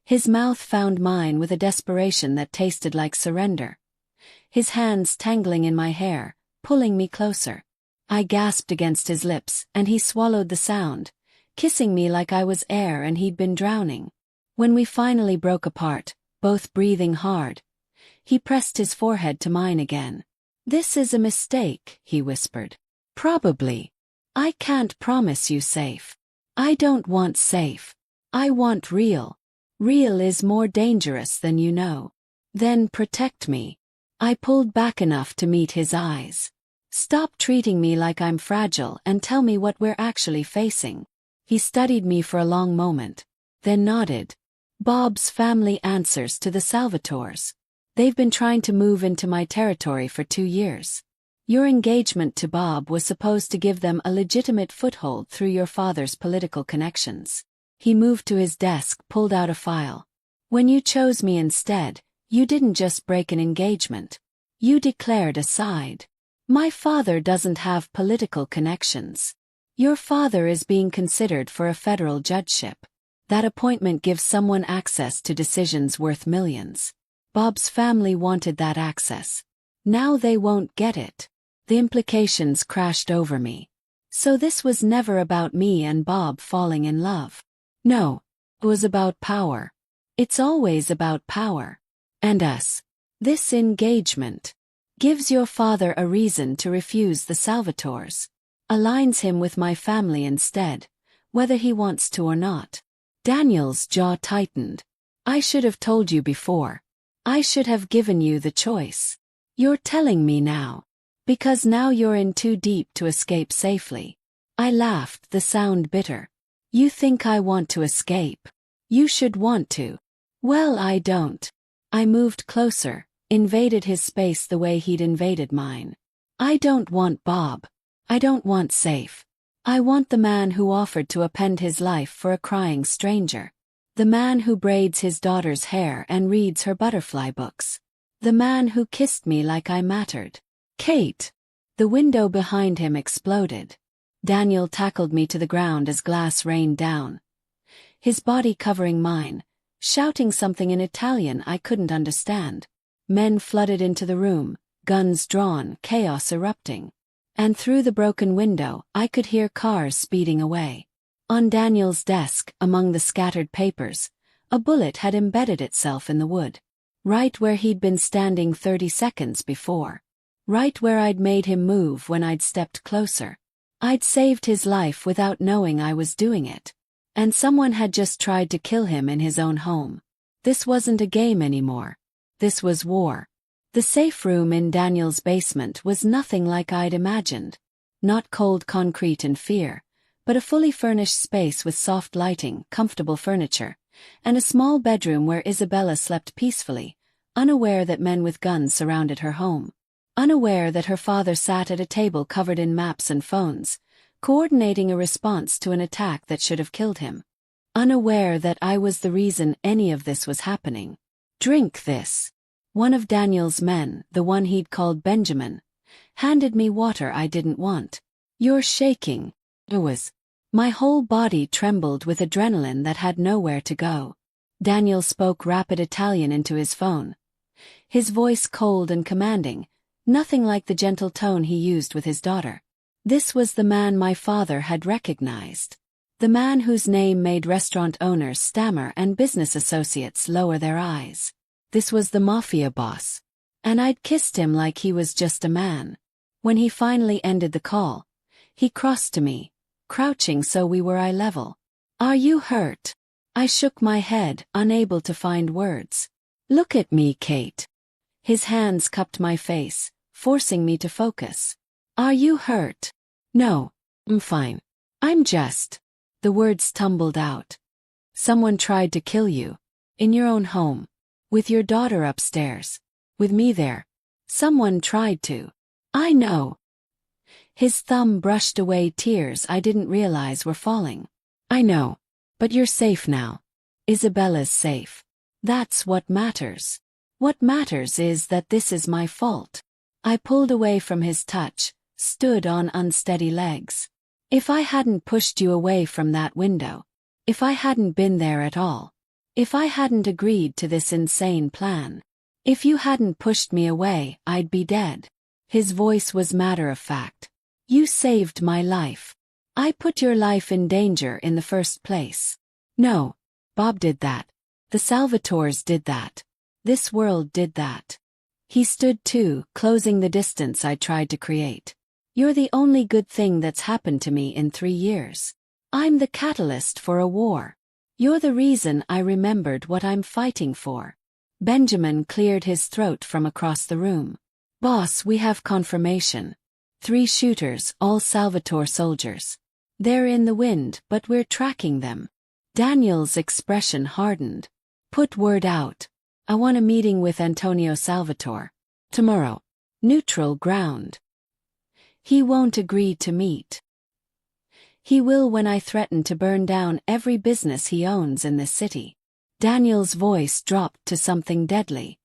His mouth found mine with a desperation that tasted like surrender. His hands tangling in my hair, pulling me closer. I gasped against his lips, and he swallowed the sound, kissing me like I was air and he'd been drowning. When we finally broke apart, both breathing hard, he pressed his forehead to mine again. "This is a mistake," he whispered. "Probably. I can't promise you safe. I don't want safe. I want real. Real is more dangerous than you know." "Then protect me." I pulled back enough to meet his eyes. "Stop treating me like I'm fragile and tell me what we're actually facing." He studied me for a long moment, then nodded. "Bob's family answers to the Salvatores. They've been trying to move into my territory for 2 years. Your engagement to Bob was supposed to give them a legitimate foothold through your father's political connections." He moved to his desk, pulled out a file. "When you chose me instead, you didn't just break an engagement. You declared a side. My father doesn't have political connections. Your father is being considered for a federal judgeship. That appointment gives someone access to decisions worth millions. Bob's family wanted that access. Now they won't get it." The implications crashed over me. So this was never about me and Bob falling in love. No, it was about power. It's always about power. And us. This engagement gives your father a reason to refuse the Salvatores. Aligns him with my family instead, whether he wants to or not. Daniel's jaw tightened. "I should have told you before. I should have given you the choice. You're telling me now. Because now you're in too deep to escape safely." I laughed, the sound bitter. "You think I want to escape? You should want to." "Well, I don't." I moved closer, invaded his space the way he'd invaded mine. "I don't want Bob. I don't want safe. I want the man who offered to append his life for a crying stranger. The man who braids his daughter's hair and reads her butterfly books. The man who kissed me like I mattered." "Kate!" The window behind him exploded. Daniel tackled me to the ground as glass rained down, his body covering mine, shouting something in Italian I couldn't understand. Men flooded into the room, guns drawn, chaos erupting. And through the broken window, I could hear cars speeding away. On Daniel's desk, among the scattered papers, a bullet had embedded itself in the wood. Right where he'd been standing 30 seconds before. Right where I'd made him move when I'd stepped closer. I'd saved his life without knowing I was doing it. And someone had just tried to kill him in his own home. This wasn't a game anymore. This was war. The safe room in Daniel's basement was nothing like I'd imagined. Not cold concrete and fear, but a fully furnished space with soft lighting, comfortable furniture, and a small bedroom where Isabella slept peacefully, unaware that men with guns surrounded her home. Unaware that her father sat at a table covered in maps and phones, coordinating a response to an attack that should have killed him. Unaware that I was the reason any of this was happening. "Drink this." One of Daniel's men, the one he'd called Benjamin, handed me water I didn't want. "You're shaking." It was. My whole body trembled with adrenaline that had nowhere to go. Daniel spoke rapid Italian into his phone. His voice cold and commanding, nothing like the gentle tone he used with his daughter. This was the man my father had recognized. The man whose name made restaurant owners stammer and business associates lower their eyes. This was the Mafia boss. And I'd kissed him like he was just a man. When he finally ended the call, he crossed to me, crouching so we were eye level. "Are you hurt?" I shook my head, unable to find words. "Look at me, Kate." His hands cupped my face, forcing me to focus. "Are you hurt?" "No, I'm fine. I'm just..." The words tumbled out. "Someone tried to kill you. In your own home. With your daughter upstairs. With me there. Someone tried to." "I know." His thumb brushed away tears I didn't realize were falling. "I know. But you're safe now. Isabella's safe. That's what matters. What matters is that this is my fault." I pulled away from his touch, stood on unsteady legs. "If I hadn't pushed you away from that window, if I hadn't been there at all, if I hadn't agreed to this insane plan, if you hadn't pushed me away, I'd be dead." His voice was matter-of-fact. "You saved my life. I put your life in danger in the first place. No, Bob did that. The Salvatores did that. This world did that." He stood too, closing the distance I tried to create. "You're the only good thing that's happened to me in 3 years. I'm the catalyst for a war. You're the reason I remembered what I'm fighting for." Benjamin cleared his throat from across the room. "Boss, we have confirmation. 3 shooters, all Salvatore soldiers. They're in the wind, but we're tracking them." Daniel's expression hardened. "Put word out. I want a meeting with Antonio Salvatore. Tomorrow. Neutral ground." "He won't agree to meet." "He will when I threaten to burn down every business he owns in this city." Daniel's voice dropped to something deadly.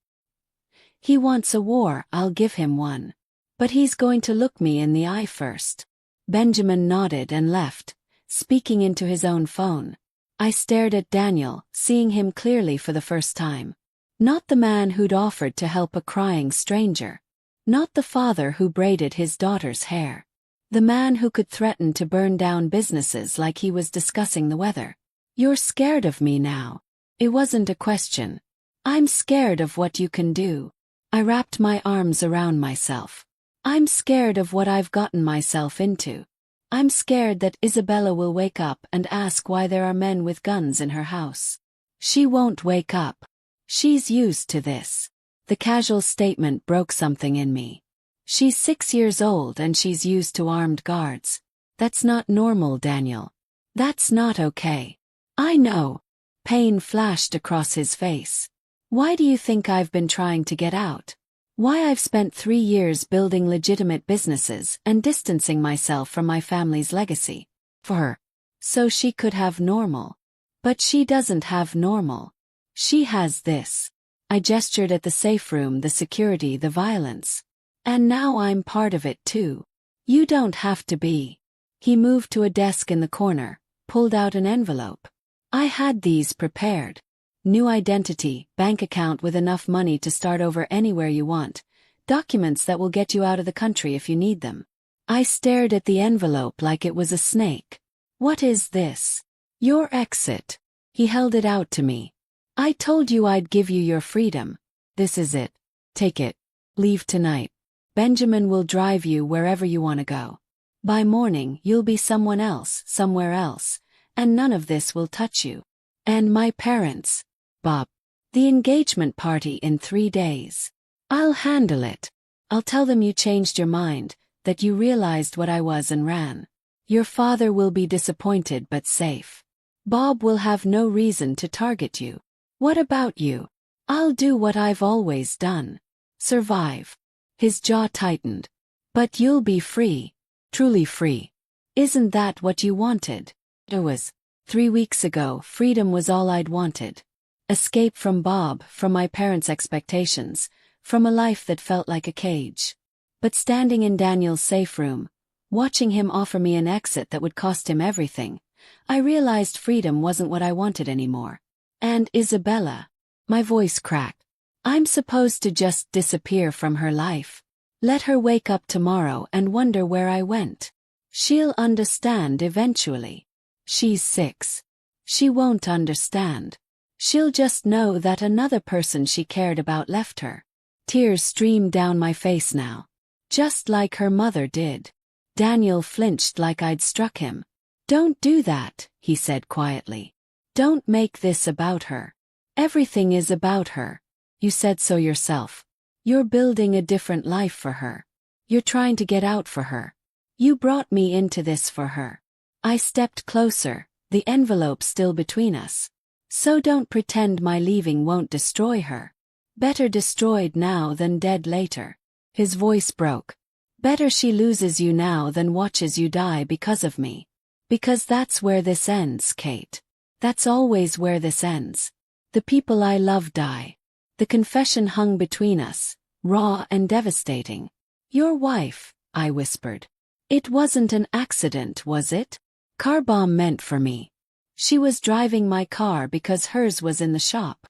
"He wants a war, I'll give him one. But he's going to look me in the eye first." Benjamin nodded and left, speaking into his own phone. I stared at Daniel, seeing him clearly for the first time. Not the man who'd offered to help a crying stranger. Not the father who braided his daughter's hair. The man who could threaten to burn down businesses like he was discussing the weather. "You're scared of me now." It wasn't a question. "I'm scared of what you can do." I wrapped my arms around myself. "I'm scared of what I've gotten myself into. I'm scared that Isabella will wake up and ask why there are men with guns in her house. She won't wake up. She's used to this." The casual statement broke something in me. "She's 6 years old and she's used to armed guards. That's not normal, Daniel. That's not okay." "I know." Pain flashed across his face. "Why do you think I've been trying to get out? Why I've spent 3 years building legitimate businesses and distancing myself from my family's legacy? For her. So she could have normal. But she doesn't have normal. She has this." I gestured at the safe room, the security, the violence. "And now I'm part of it too. You don't have to be." He moved to a desk in the corner, pulled out an envelope. "I had these prepared. New identity, bank account with enough money to start over anywhere you want, documents that will get you out of the country if you need them." I stared at the envelope like it was a snake. "What is this?" "Your exit." He held it out to me. "I told you I'd give you your freedom. This is it. Take it. Leave tonight. Benjamin will drive you wherever you want to go. By morning you'll be someone else, somewhere else, and none of this will touch you. And my parents, Bob. The engagement party in 3 days. I'll handle it. I'll tell them you changed your mind, that you realized what I was and ran. Your father will be disappointed but safe. Bob will have no reason to target you. What about you? I'll do what I've always done. Survive." His jaw tightened. "But you'll be free. Truly free. Isn't that what you wanted?" It was. 3 weeks ago, freedom was all I'd wanted. Escape from Bob, from my parents' expectations, from a life that felt like a cage. But standing in Daniel's safe room, Watching him offer me an exit that would cost him everything, I realized freedom wasn't what I wanted anymore. And Isabella. My voice cracked. I'm supposed to just disappear from her life. Let her wake up tomorrow and wonder where I went. She'll understand eventually. She's 6. She won't understand. She'll just know that another person she cared about left her. Tears streamed down my face now. Just like her mother did. Daniel flinched like I'd struck him. Don't do that, he said quietly. Don't make this about her. Everything is about her. You said so yourself. You're building a different life for her. You're trying to get out for her. You brought me into this for her. I stepped closer, the envelope still between us. So don't pretend my leaving won't destroy her. Better destroyed now than dead later. His voice broke. Better she loses you now than watches you die because of me. Because that's where this ends, Kate. That's always where this ends. The people I love die. The confession hung between us, raw and devastating. Your wife, I whispered. It wasn't an accident, was it? Car bomb meant for me. She was driving my car because hers was in the shop.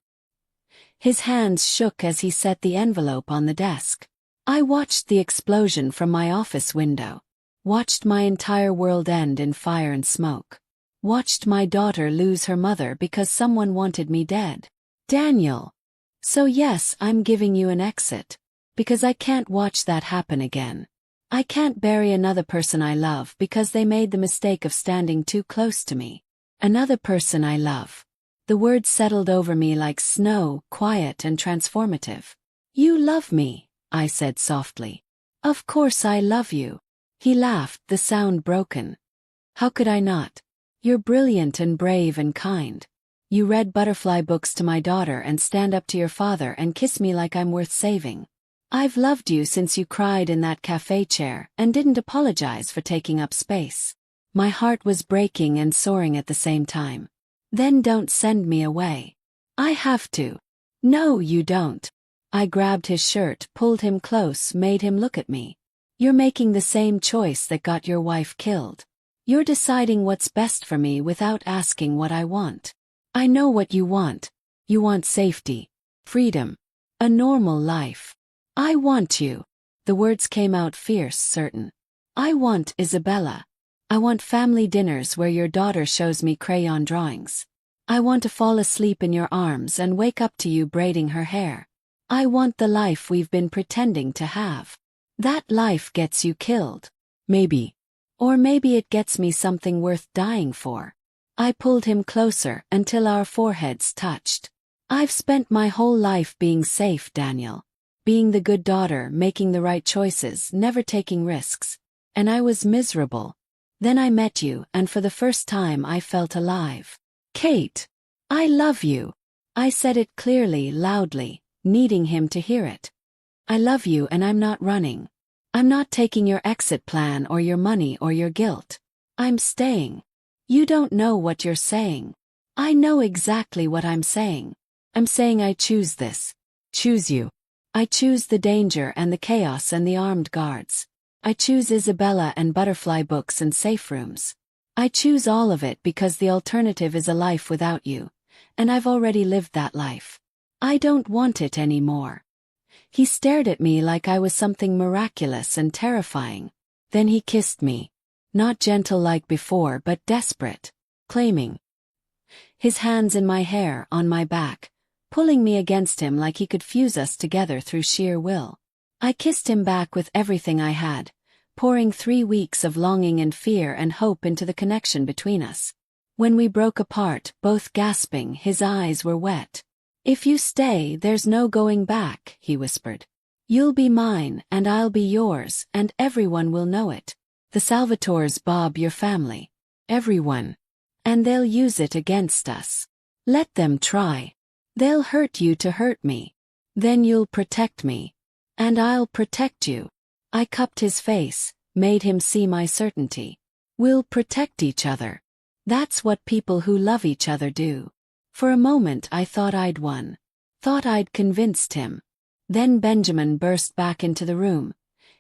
His hands shook as he set the envelope on the desk. I watched the explosion from my office window. Watched my entire world end in fire and smoke. Watched my daughter lose her mother because someone wanted me dead. Daniel. So yes, I'm giving you an exit. Because I can't watch that happen again. I can't bury another person I love because they made the mistake of standing too close to me. Another person I love. The words settled over me like snow, quiet and transformative. You love me, I said softly. Of course I love you. He laughed, the sound broken. How could I not? You're brilliant and brave and kind. You read butterfly books to my daughter and stand up to your father and kiss me like I'm worth saving. I've loved you since you cried in that cafe chair and didn't apologize for taking up space. My heart was breaking and soaring at the same time. Then don't send me away. I have to. No, you don't. I grabbed his shirt, pulled him close, made him look at me. You're making the same choice that got your wife killed. You're deciding what's best for me without asking what I want. I know what you want. You want safety, freedom, a normal life. I want you. The words came out fierce, certain. I want Isabella. I want family dinners where your daughter shows me crayon drawings. I want to fall asleep in your arms and wake up to you braiding her hair. I want the life we've been pretending to have. That life gets you killed. Maybe. Or maybe it gets me something worth dying for. I pulled him closer until our foreheads touched. I've spent my whole life being safe, Daniel. Being the good daughter, making the right choices, never taking risks. And I was miserable. Then I met you, and for the first time I felt alive. Kate, I love you. I said it clearly, loudly, needing him to hear it. I love you and I'm not running. I'm not taking your exit plan or your money or your guilt. I'm staying. You don't know what you're saying. I know exactly what I'm saying. I'm saying I choose this. Choose you. I choose the danger and the chaos and the armed guards. I choose Isabella and butterfly books and safe rooms. I choose all of it because the alternative is a life without you, and I've already lived that life. I don't want it anymore. He stared at me like I was something miraculous and terrifying. Then he kissed me. Not gentle like before, but desperate. Claiming. His hands in my hair, on my back, pulling me against him like he could fuse us together through sheer will. I kissed him back with everything I had, pouring 3 weeks of longing and fear and hope into the connection between us. When we broke apart, both gasping, his eyes were wet. If you stay, there's no going back, he whispered. You'll be mine, and I'll be yours, and everyone will know it. The Salvatores, Bob, your family. Everyone. And they'll use it against us. Let them try. They'll hurt you to hurt me. Then you'll protect me. And I'll protect you. I cupped his face, made him see my certainty. We'll protect each other. That's what people who love each other do. For a moment I thought I'd won. Thought I'd convinced him. Then Benjamin burst back into the room,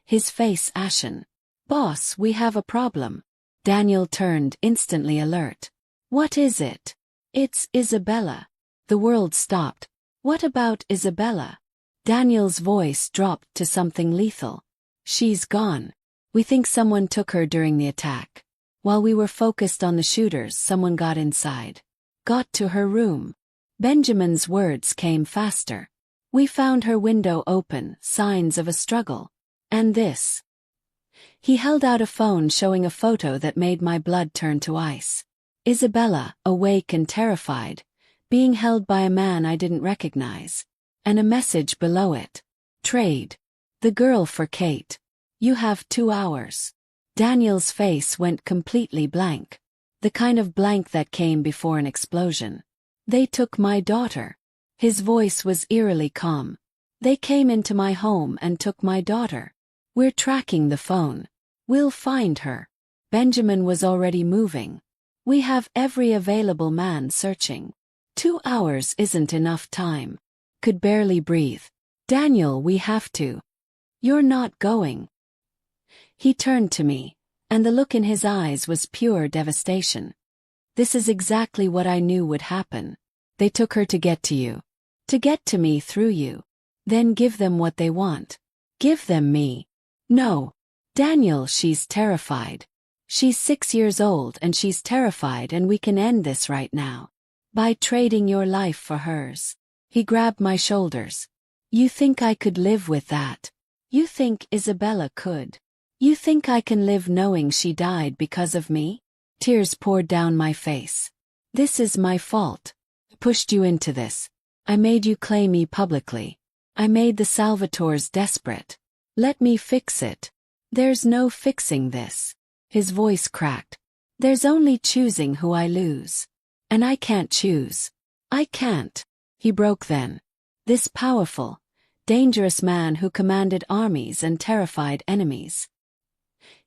his face ashen. Boss, we have a problem. Daniel turned, instantly alert. What is it? It's Isabella. The world stopped. What about Isabella? Daniel's voice dropped to something lethal. She's gone. We think someone took her during the attack. While we were focused on the shooters, someone got inside. Got to her room. Benjamin's words came faster. We found her window open, signs of a struggle. And this. He held out a phone showing a photo that made my blood turn to ice. Isabella, awake and terrified, being held by a man I didn't recognize. And a message below it. Trade. The girl for Kate. You have 2 hours. Daniel's face went completely blank. The kind of blank that came before an explosion. They took my daughter. His voice was eerily calm. They came into my home and took my daughter. We're tracking the phone. We'll find her. Benjamin was already moving. We have every available man searching. 2 hours isn't enough time. Could barely breathe. Daniel, we have to. You're not going. He turned to me, and the look in his eyes was pure devastation. This is exactly what I knew would happen. They took her to get to you. To get to me through you. Then give them what they want. Give them me. No. Daniel, she's terrified. She's 6 years old and she's terrified, and we can end this right now. By trading your life for hers. He grabbed my shoulders. You think I could live with that? You think Isabella could? You think I can live knowing she died because of me? Tears poured down my face. This is my fault. I pushed you into this. I made you claim me publicly. I made the Salvatores desperate. Let me fix it. There's no fixing this. His voice cracked. There's only choosing who I lose. And I can't choose. I can't. He broke then. This powerful, dangerous man who commanded armies and terrified enemies.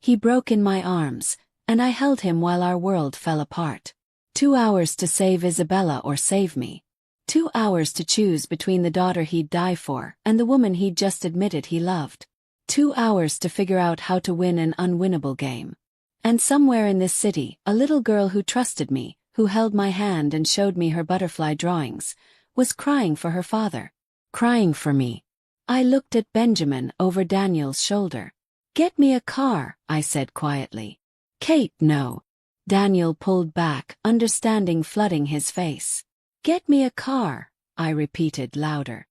He broke in my arms, and I held him while our world fell apart. 2 hours to save Isabella or save me. 2 hours to choose between the daughter he'd die for and the woman he'd just admitted he loved. 2 hours to figure out how to win an unwinnable game. And somewhere in this city, a little girl who trusted me, who held my hand and showed me her butterfly drawings, was crying for her father. Crying for me. I looked at Benjamin over Daniel's shoulder. Get me a car, I said quietly. Kate, no. Daniel pulled back, understanding flooding his face. Get me a car, I repeated louder.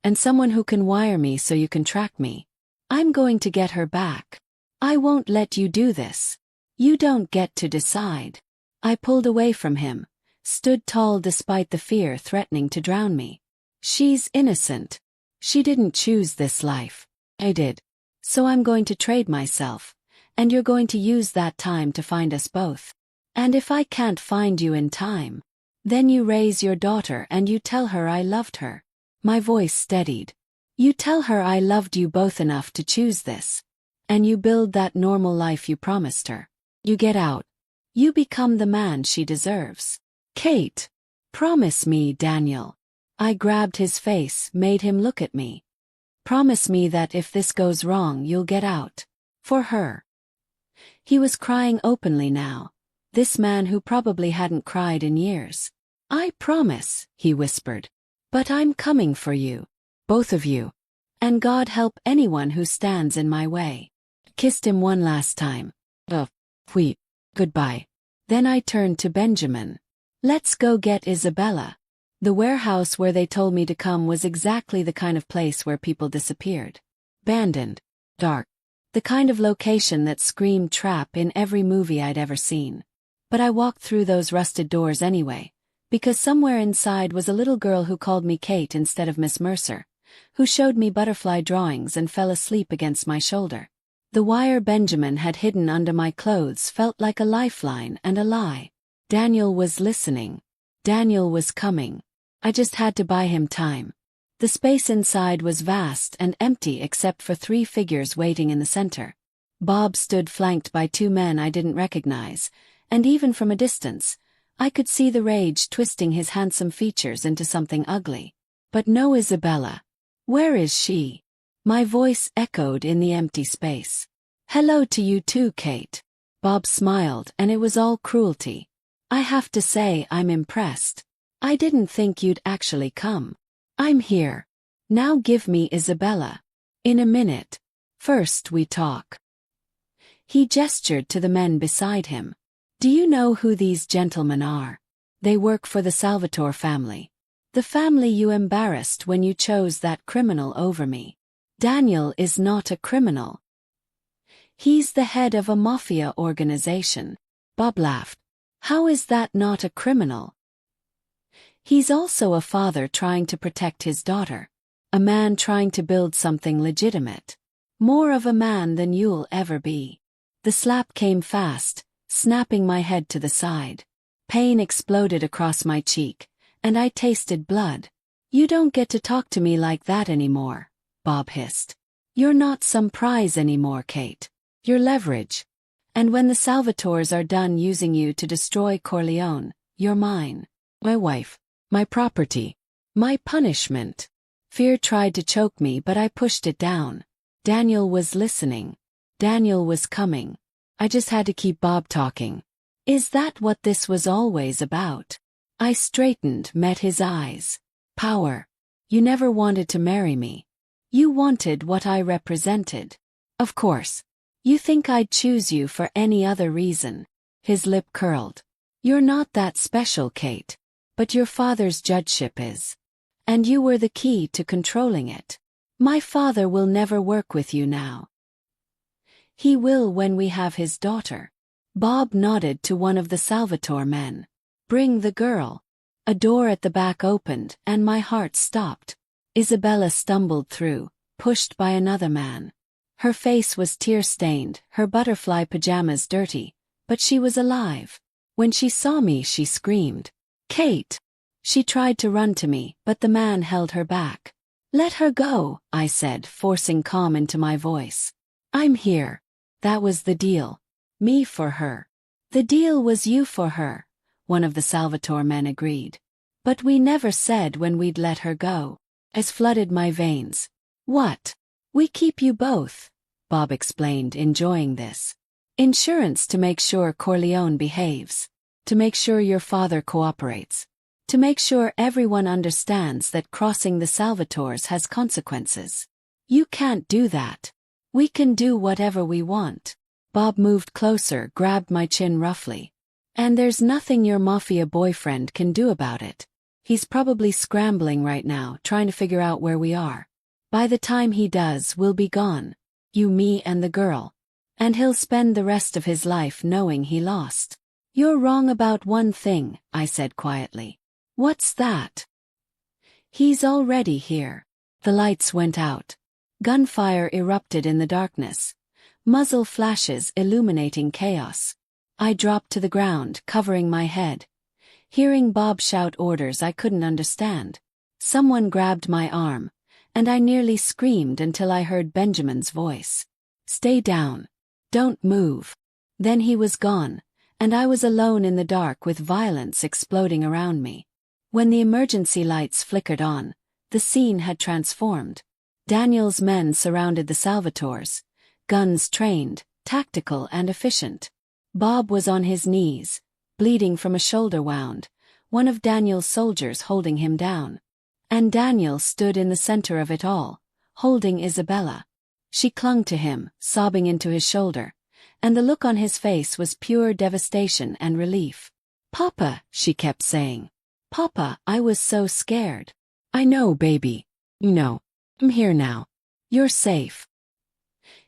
And someone who can wire me so you can track me. I'm going to get her back. I won't let you do this. You don't get to decide. I pulled away from him, stood tall despite the fear threatening to drown me. She's innocent. She didn't choose this life. I did. So I'm going to trade myself, and you're going to use that time to find us both. And if I can't find you in time, then you raise your daughter and you tell her I loved her. My voice steadied. You tell her I loved you both enough to choose this. And you build that normal life you promised her. You get out. You become the man she deserves. Kate. Promise me, Daniel. I grabbed his face, made him look at me. Promise me that if this goes wrong, you'll get out. For her. He was crying openly now. This man who probably hadn't cried in years. I promise, he whispered. But I'm coming for you. Both of you. And God help anyone who stands in my way. Kissed him one last time. Wheat. Goodbye. Then I turned to Benjamin. Let's go get Isabella. The warehouse where they told me to come was exactly the kind of place where people disappeared. Abandoned. Dark. The kind of location that screamed trap in every movie I'd ever seen. But I walked through those rusted doors anyway, because somewhere inside was a little girl who called me Kate instead of Miss Mercer, who showed me butterfly drawings and fell asleep against my shoulder. The wire Benjamin had hidden under my clothes felt like a lifeline and a lie. Daniel was listening. Daniel was coming. I just had to buy him time. The space inside was vast and empty except for 3 figures waiting in the center. Bob stood flanked by 2 men I didn't recognize, and even from a distance, I could see the rage twisting his handsome features into something ugly. But no Isabella. Where is she? My voice echoed in the empty space. Hello to you too, Kate. Bob smiled, and it was all cruelty. I have to say I'm impressed. I didn't think you'd actually come. I'm here. Now give me Isabella. In a minute. First we talk. He gestured to the men beside him. Do you know who these gentlemen are? They work for the Salvatore family. The family you embarrassed when you chose that criminal over me. Daniel is not a criminal. He's the head of a mafia organization. Bob laughed. How is that not a criminal? He's also a father trying to protect his daughter. A man trying to build something legitimate. More of a man than you'll ever be. The slap came fast, snapping my head to the side. Pain exploded across my cheek, and I tasted blood. You don't get to talk to me like that anymore, Bob hissed. You're not some prize anymore, Kate. You're leverage. And when the Salvatores are done using you to destroy Corleone, you're mine. My wife. My property. My punishment. Fear tried to choke me, but I pushed it down. Daniel was listening. Daniel was coming. I just had to keep Bob talking. Is that what this was always about? I straightened, met his eyes. Power. You never wanted to marry me. You wanted what I represented. Of course. You think I'd choose you for any other reason. His lip curled. You're not that special, Kate. But your father's judgeship is. And you were the key to controlling it. My father will never work with you now. He will when we have his daughter. Bob nodded to one of the Salvatore men. Bring the girl. A door at the back opened, and my heart stopped. Isabella stumbled through, pushed by another man. Her face was tear-stained, her butterfly pajamas dirty, but she was alive. When she saw me, she screamed. Kate! She tried to run to me, but the man held her back. Let her go, I said, forcing calm into my voice. I'm here. That was the deal. Me for her. The deal was you for her, one of the Salvatore men agreed. But we never said when we'd let her go. As flooded my veins. What? We keep you both, Bob explained, enjoying this. Insurance to make sure Corleone behaves. To make sure your father cooperates. To make sure everyone understands that crossing the Salvatores has consequences. You can't do that. We can do whatever we want. Bob moved closer, grabbed my chin roughly. And there's nothing your mafia boyfriend can do about it. He's probably scrambling right now, trying to figure out where we are. By the time he does, we'll be gone. You, me, and the girl. And he'll spend the rest of his life knowing he lost. You're wrong about one thing, I said quietly. What's that? He's already here. The lights went out. Gunfire erupted in the darkness. Muzzle flashes illuminating chaos. I dropped to the ground, covering my head. Hearing Bob shout orders I couldn't understand. Someone grabbed my arm, and I nearly screamed until I heard Benjamin's voice. Stay down. Don't move. Then he was gone, and I was alone in the dark with violence exploding around me. When the emergency lights flickered on, the scene had transformed. Daniel's men surrounded the Salvatores, guns trained, tactical and efficient. Bob was on his knees, bleeding from a shoulder wound, one of Daniel's soldiers holding him down. And Daniel stood in the center of it all, holding Isabella. She clung to him, sobbing into his shoulder, and the look on his face was pure devastation and relief. Papa, she kept saying. Papa, I was so scared. I know, baby. You know. I'm here now. You're safe.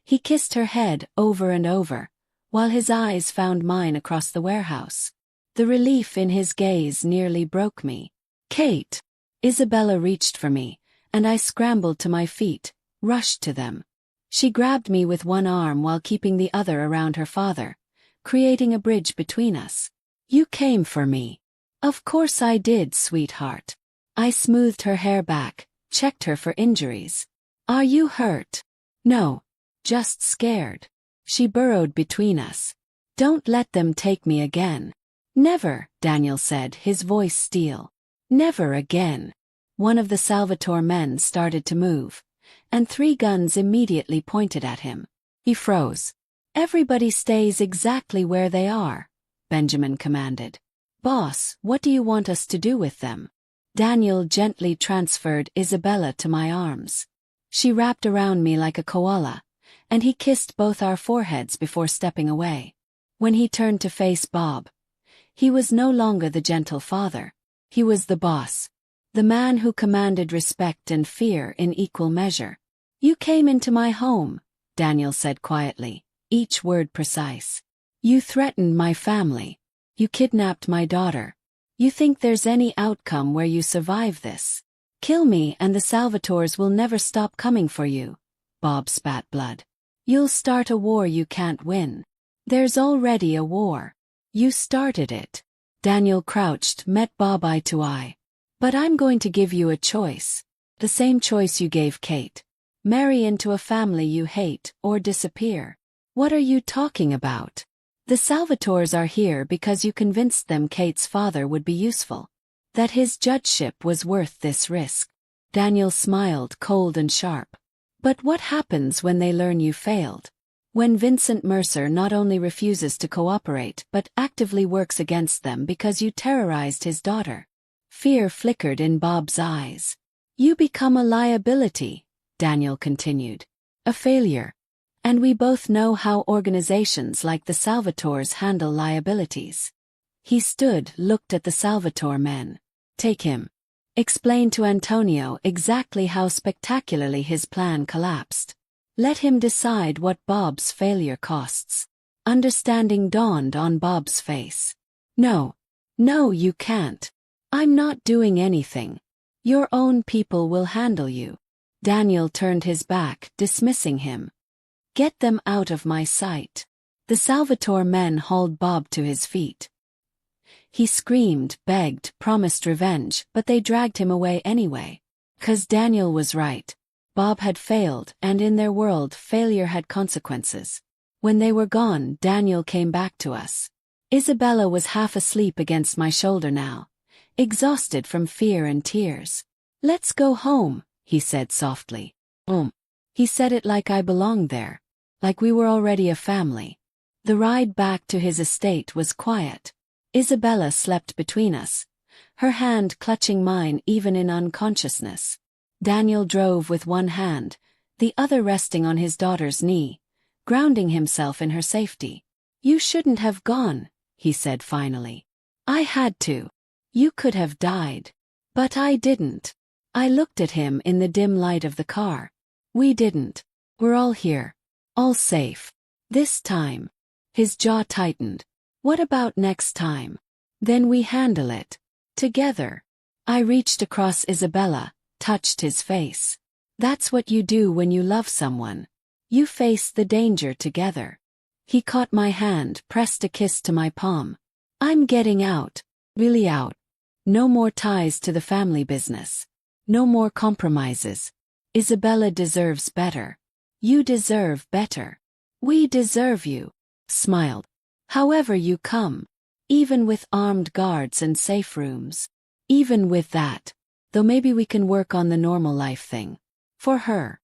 He kissed her head over and over, while his eyes found mine across the warehouse. The relief in his gaze nearly broke me. Kate! Isabella reached for me, and I scrambled to my feet, rushed to them. She grabbed me with one arm while keeping the other around her father, creating a bridge between us. You came for me. Of course I did, sweetheart. I smoothed her hair back, checked her for injuries. Are you hurt? No. Just scared. She burrowed between us. Don't let them take me again. Never, Daniel said, his voice steel. Never again. One of the Salvatore men started to move, and 3 guns immediately pointed at him. He froze. Everybody stays exactly where they are, Benjamin commanded. Boss, what do you want us to do with them? Daniel gently transferred Isabella to my arms. She wrapped around me like a koala, and he kissed both our foreheads before stepping away. When he turned to face Bob, he was no longer the gentle father. He was the boss. The man who commanded respect and fear in equal measure. You came into my home, Daniel said quietly, each word precise. You threatened my family. You kidnapped my daughter. You think there's any outcome where you survive this? Kill me and the Salvatores will never stop coming for you. Bob spat blood. You'll start a war you can't win. There's already a war. You started it. Daniel crouched, met Bob eye to eye. But I'm going to give you a choice. The same choice you gave Kate. Marry into a family you hate or disappear. What are you talking about? The Salvatores are here because you convinced them Kate's father would be useful. That his judgeship was worth this risk. Daniel smiled, cold and sharp. But what happens when they learn you failed? When Vincent Mercer not only refuses to cooperate but actively works against them because you terrorized his daughter? Fear flickered in Bob's eyes. You become a liability, Daniel continued. A failure. And we both know how organizations like the Salvatores handle liabilities. He stood, looked at the Salvatore men. Take him. Explain to Antonio exactly how spectacularly his plan collapsed. Let him decide what Bob's failure costs. Understanding dawned on Bob's face. No. No, you can't. I'm not doing anything. Your own people will handle you. Daniel turned his back, dismissing him. Get them out of my sight. The Salvatore men hauled Bob to his feet. He screamed, begged, promised revenge, but they dragged him away anyway. 'Cause Daniel was right. Bob had failed, and in their world failure had consequences. When they were gone, Daniel came back to us. Isabella was half asleep against my shoulder now, exhausted from fear and tears. Let's go home, he said softly. He said it like I belonged there. Like we were already a family. The ride back to his estate was quiet. Isabella slept between us, her hand clutching mine even in unconsciousness. Daniel drove with one hand, the other resting on his daughter's knee, grounding himself in her safety. You shouldn't have gone, he said finally. I had to. You could have died. But I didn't. I looked at him in the dim light of the car. We didn't. We're all here. All safe. This time. His jaw tightened. What about next time? Then we handle it. Together. I reached across Isabella, touched his face. That's what you do when you love someone. You face the danger together. He caught my hand, pressed a kiss to my palm. I'm getting out. Really out. No more ties to the family business. No more compromises. Isabella deserves better. You deserve better. We deserve you. Smiled. However you come. Even with armed guards and safe rooms. Even with that. Though maybe we can work on the normal life thing. For her.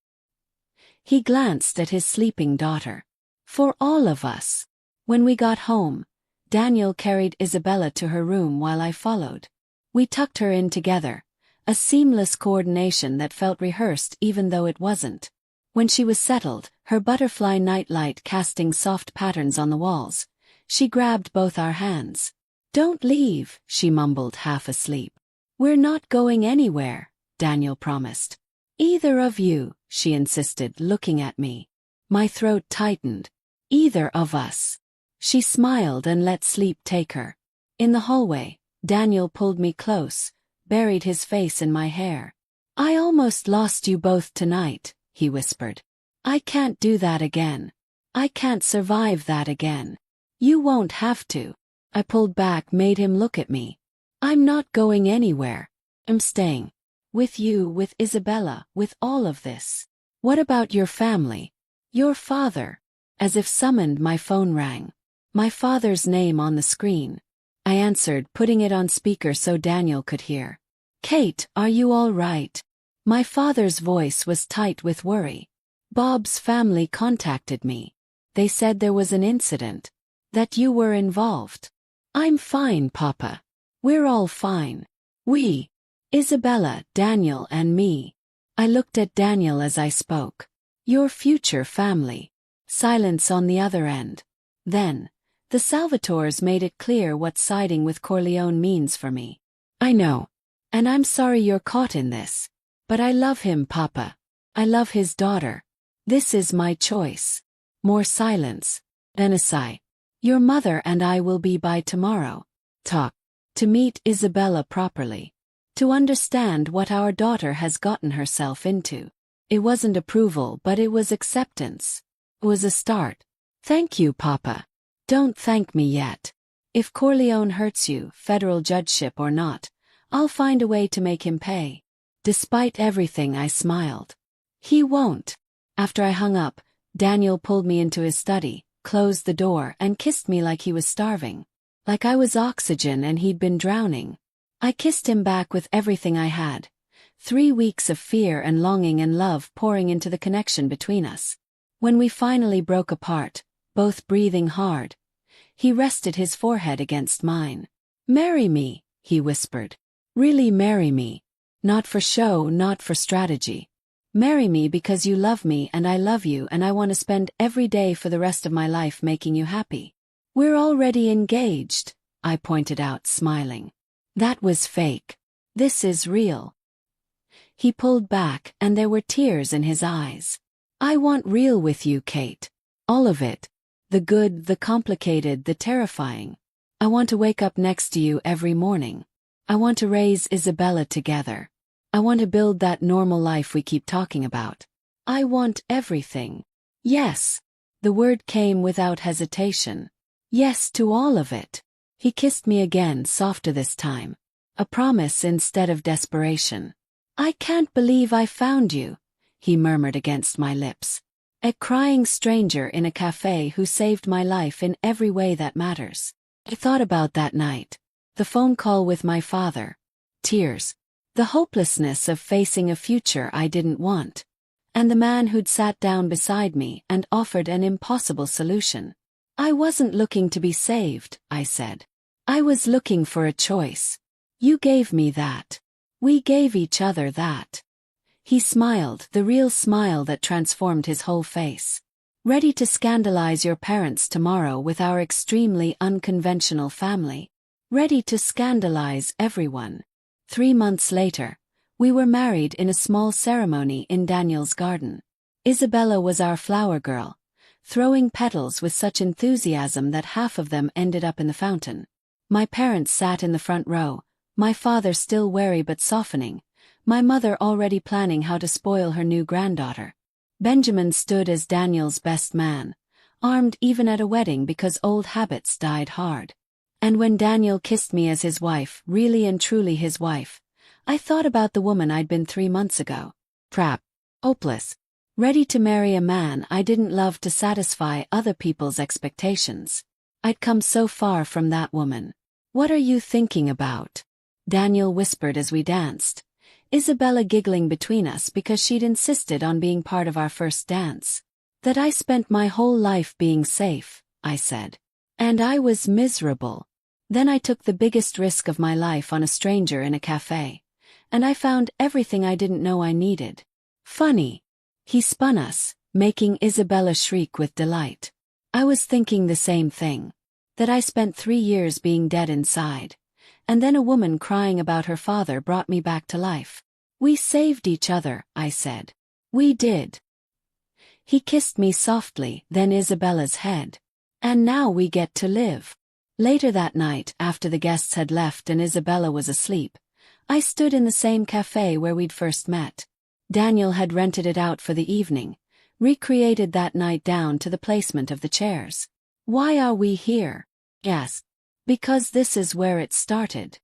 He glanced at his sleeping daughter. For all of us. When we got home, Daniel carried Isabella to her room while I followed. We tucked her in together. A seamless coordination that felt rehearsed even though it wasn't. When she was settled, her butterfly nightlight casting soft patterns on the walls, she grabbed both our hands. Don't leave, she mumbled half asleep. We're not going anywhere, Daniel promised. Either of you, she insisted, looking at me. My throat tightened. Either of us. She smiled and let sleep take her. In the hallway, Daniel pulled me close, buried his face in my hair. I almost lost you both tonight, he whispered. I can't do that again. I can't survive that again. You won't have to. I pulled back, made him look at me. I'm not going anywhere. I'm staying. With you, with Isabella, with all of this. What about your family? Your father? As if summoned, my phone rang. My father's name on the screen. I answered, putting it on speaker so Daniel could hear. Kate, are you all right? My father's voice was tight with worry. Bob's family contacted me. They said there was an incident. That you were involved. I'm fine, Papa. We're all fine. We. Isabella, Daniel and me. I looked at Daniel as I spoke. Your future family. Silence on the other end. Then, the Salvatores made it clear what siding with Corleone means for me. I know. And I'm sorry you're caught in this. But I love him, Papa. I love his daughter. This is my choice. More silence. Then a sigh. Your mother and I will be by tomorrow. Talk. To meet Isabella properly. To understand what our daughter has gotten herself into. It wasn't approval, but it was acceptance. It was a start. Thank you, Papa. Don't thank me yet. If Corleone hurts you, federal judgeship or not, I'll find a way to make him pay. Despite everything, I smiled. He won't. After I hung up, Daniel pulled me into his study, closed the door and kissed me like he was starving. Like I was oxygen and he'd been drowning. I kissed him back with everything I had. 3 weeks of fear and longing and love pouring into the connection between us. When we finally broke apart, both breathing hard, he rested his forehead against mine. Marry me, he whispered. Really marry me. Not for show, not for strategy. Marry me because you love me and I love you and I want to spend every day for the rest of my life making you happy. We're already engaged, I pointed out, smiling. That was fake. This is real. He pulled back and there were tears in his eyes. I want real with you, Kate. All of it. The good, the complicated, the terrifying. I want to wake up next to you every morning. I want to raise Isabella together. I want to build that normal life we keep talking about. I want everything. Yes. The word came without hesitation. Yes to all of it. He kissed me again, softer this time. A promise instead of desperation. I can't believe I found you, he murmured against my lips. A crying stranger in a cafe who saved my life in every way that matters. I thought about that night. The phone call with my father. Tears. The hopelessness of facing a future I didn't want. And the man who'd sat down beside me and offered an impossible solution. I wasn't looking to be saved, I said. I was looking for a choice. You gave me that. We gave each other that. He smiled, the real smile that transformed his whole face. Ready to scandalize your parents tomorrow with our extremely unconventional family. Ready to scandalize everyone. 3 months later, we were married in a small ceremony in Daniel's garden. Isabella was our flower girl, throwing petals with such enthusiasm that half of them ended up in the fountain. My parents sat in the front row, my father still wary but softening, my mother already planning how to spoil her new granddaughter. Benjamin stood as Daniel's best man, armed even at a wedding because old habits died hard. And when Daniel kissed me as his wife, really and truly his wife, I thought about the woman I'd been 3 months ago. Trapped, hopeless, ready to marry a man I didn't love to satisfy other people's expectations. I'd come so far from that woman. What are you thinking about? Daniel whispered as we danced, Isabella giggling between us because she'd insisted on being part of our first dance. That I spent my whole life being safe, I said. And I was miserable. Then I took the biggest risk of my life on a stranger in a cafe. And I found everything I didn't know I needed. Funny. He spun us, making Isabella shriek with delight. I was thinking the same thing. That I spent 3 years being dead inside. And then a woman crying about her father brought me back to life. We saved each other, I said. We did. He kissed me softly, then Isabella's head. And now we get to live. Later that night, after the guests had left and Isabella was asleep, I stood in the same cafe where we'd first met. Daniel had rented it out for the evening, recreated that night down to the placement of the chairs. Why are we here? Yes. Because this is where it started.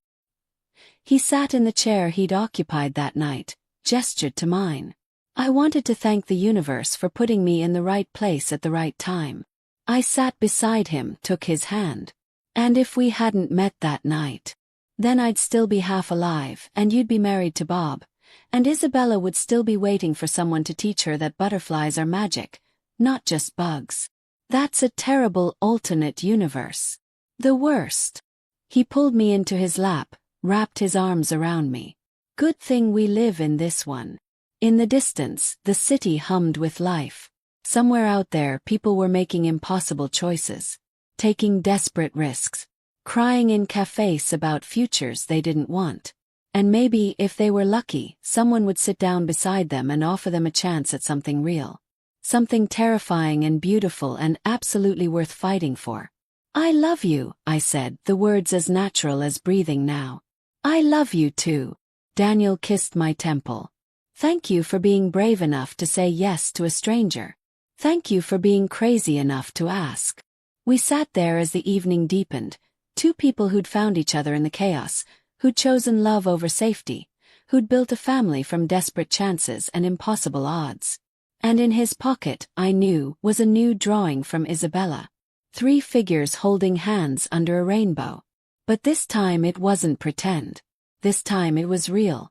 He sat in the chair he'd occupied that night, gestured to mine. I wanted to thank the universe for putting me in the right place at the right time. I sat beside him, took his hand. And if we hadn't met that night, then I'd still be half alive and you'd be married to Bob, and Isabella would still be waiting for someone to teach her that butterflies are magic, not just bugs. That's a terrible alternate universe. The worst. He pulled me into his lap, wrapped his arms around me. Good thing we live in this one. In the distance, the city hummed with life. Somewhere out there, people were making impossible choices, taking desperate risks, crying in cafes about futures they didn't want. And maybe, if they were lucky, someone would sit down beside them and offer them a chance at something real. Something terrifying and beautiful and absolutely worth fighting for. I love you, I said, the words as natural as breathing now. I love you too. Daniel kissed my temple. Thank you for being brave enough to say yes to a stranger. Thank you for being crazy enough to ask. We sat there as the evening deepened, two people who'd found each other in the chaos, who'd chosen love over safety, who'd built a family from desperate chances and impossible odds. And in his pocket, I knew, was a new drawing from Isabella. 3 figures holding hands under a rainbow. But this time it wasn't pretend. This time it was real.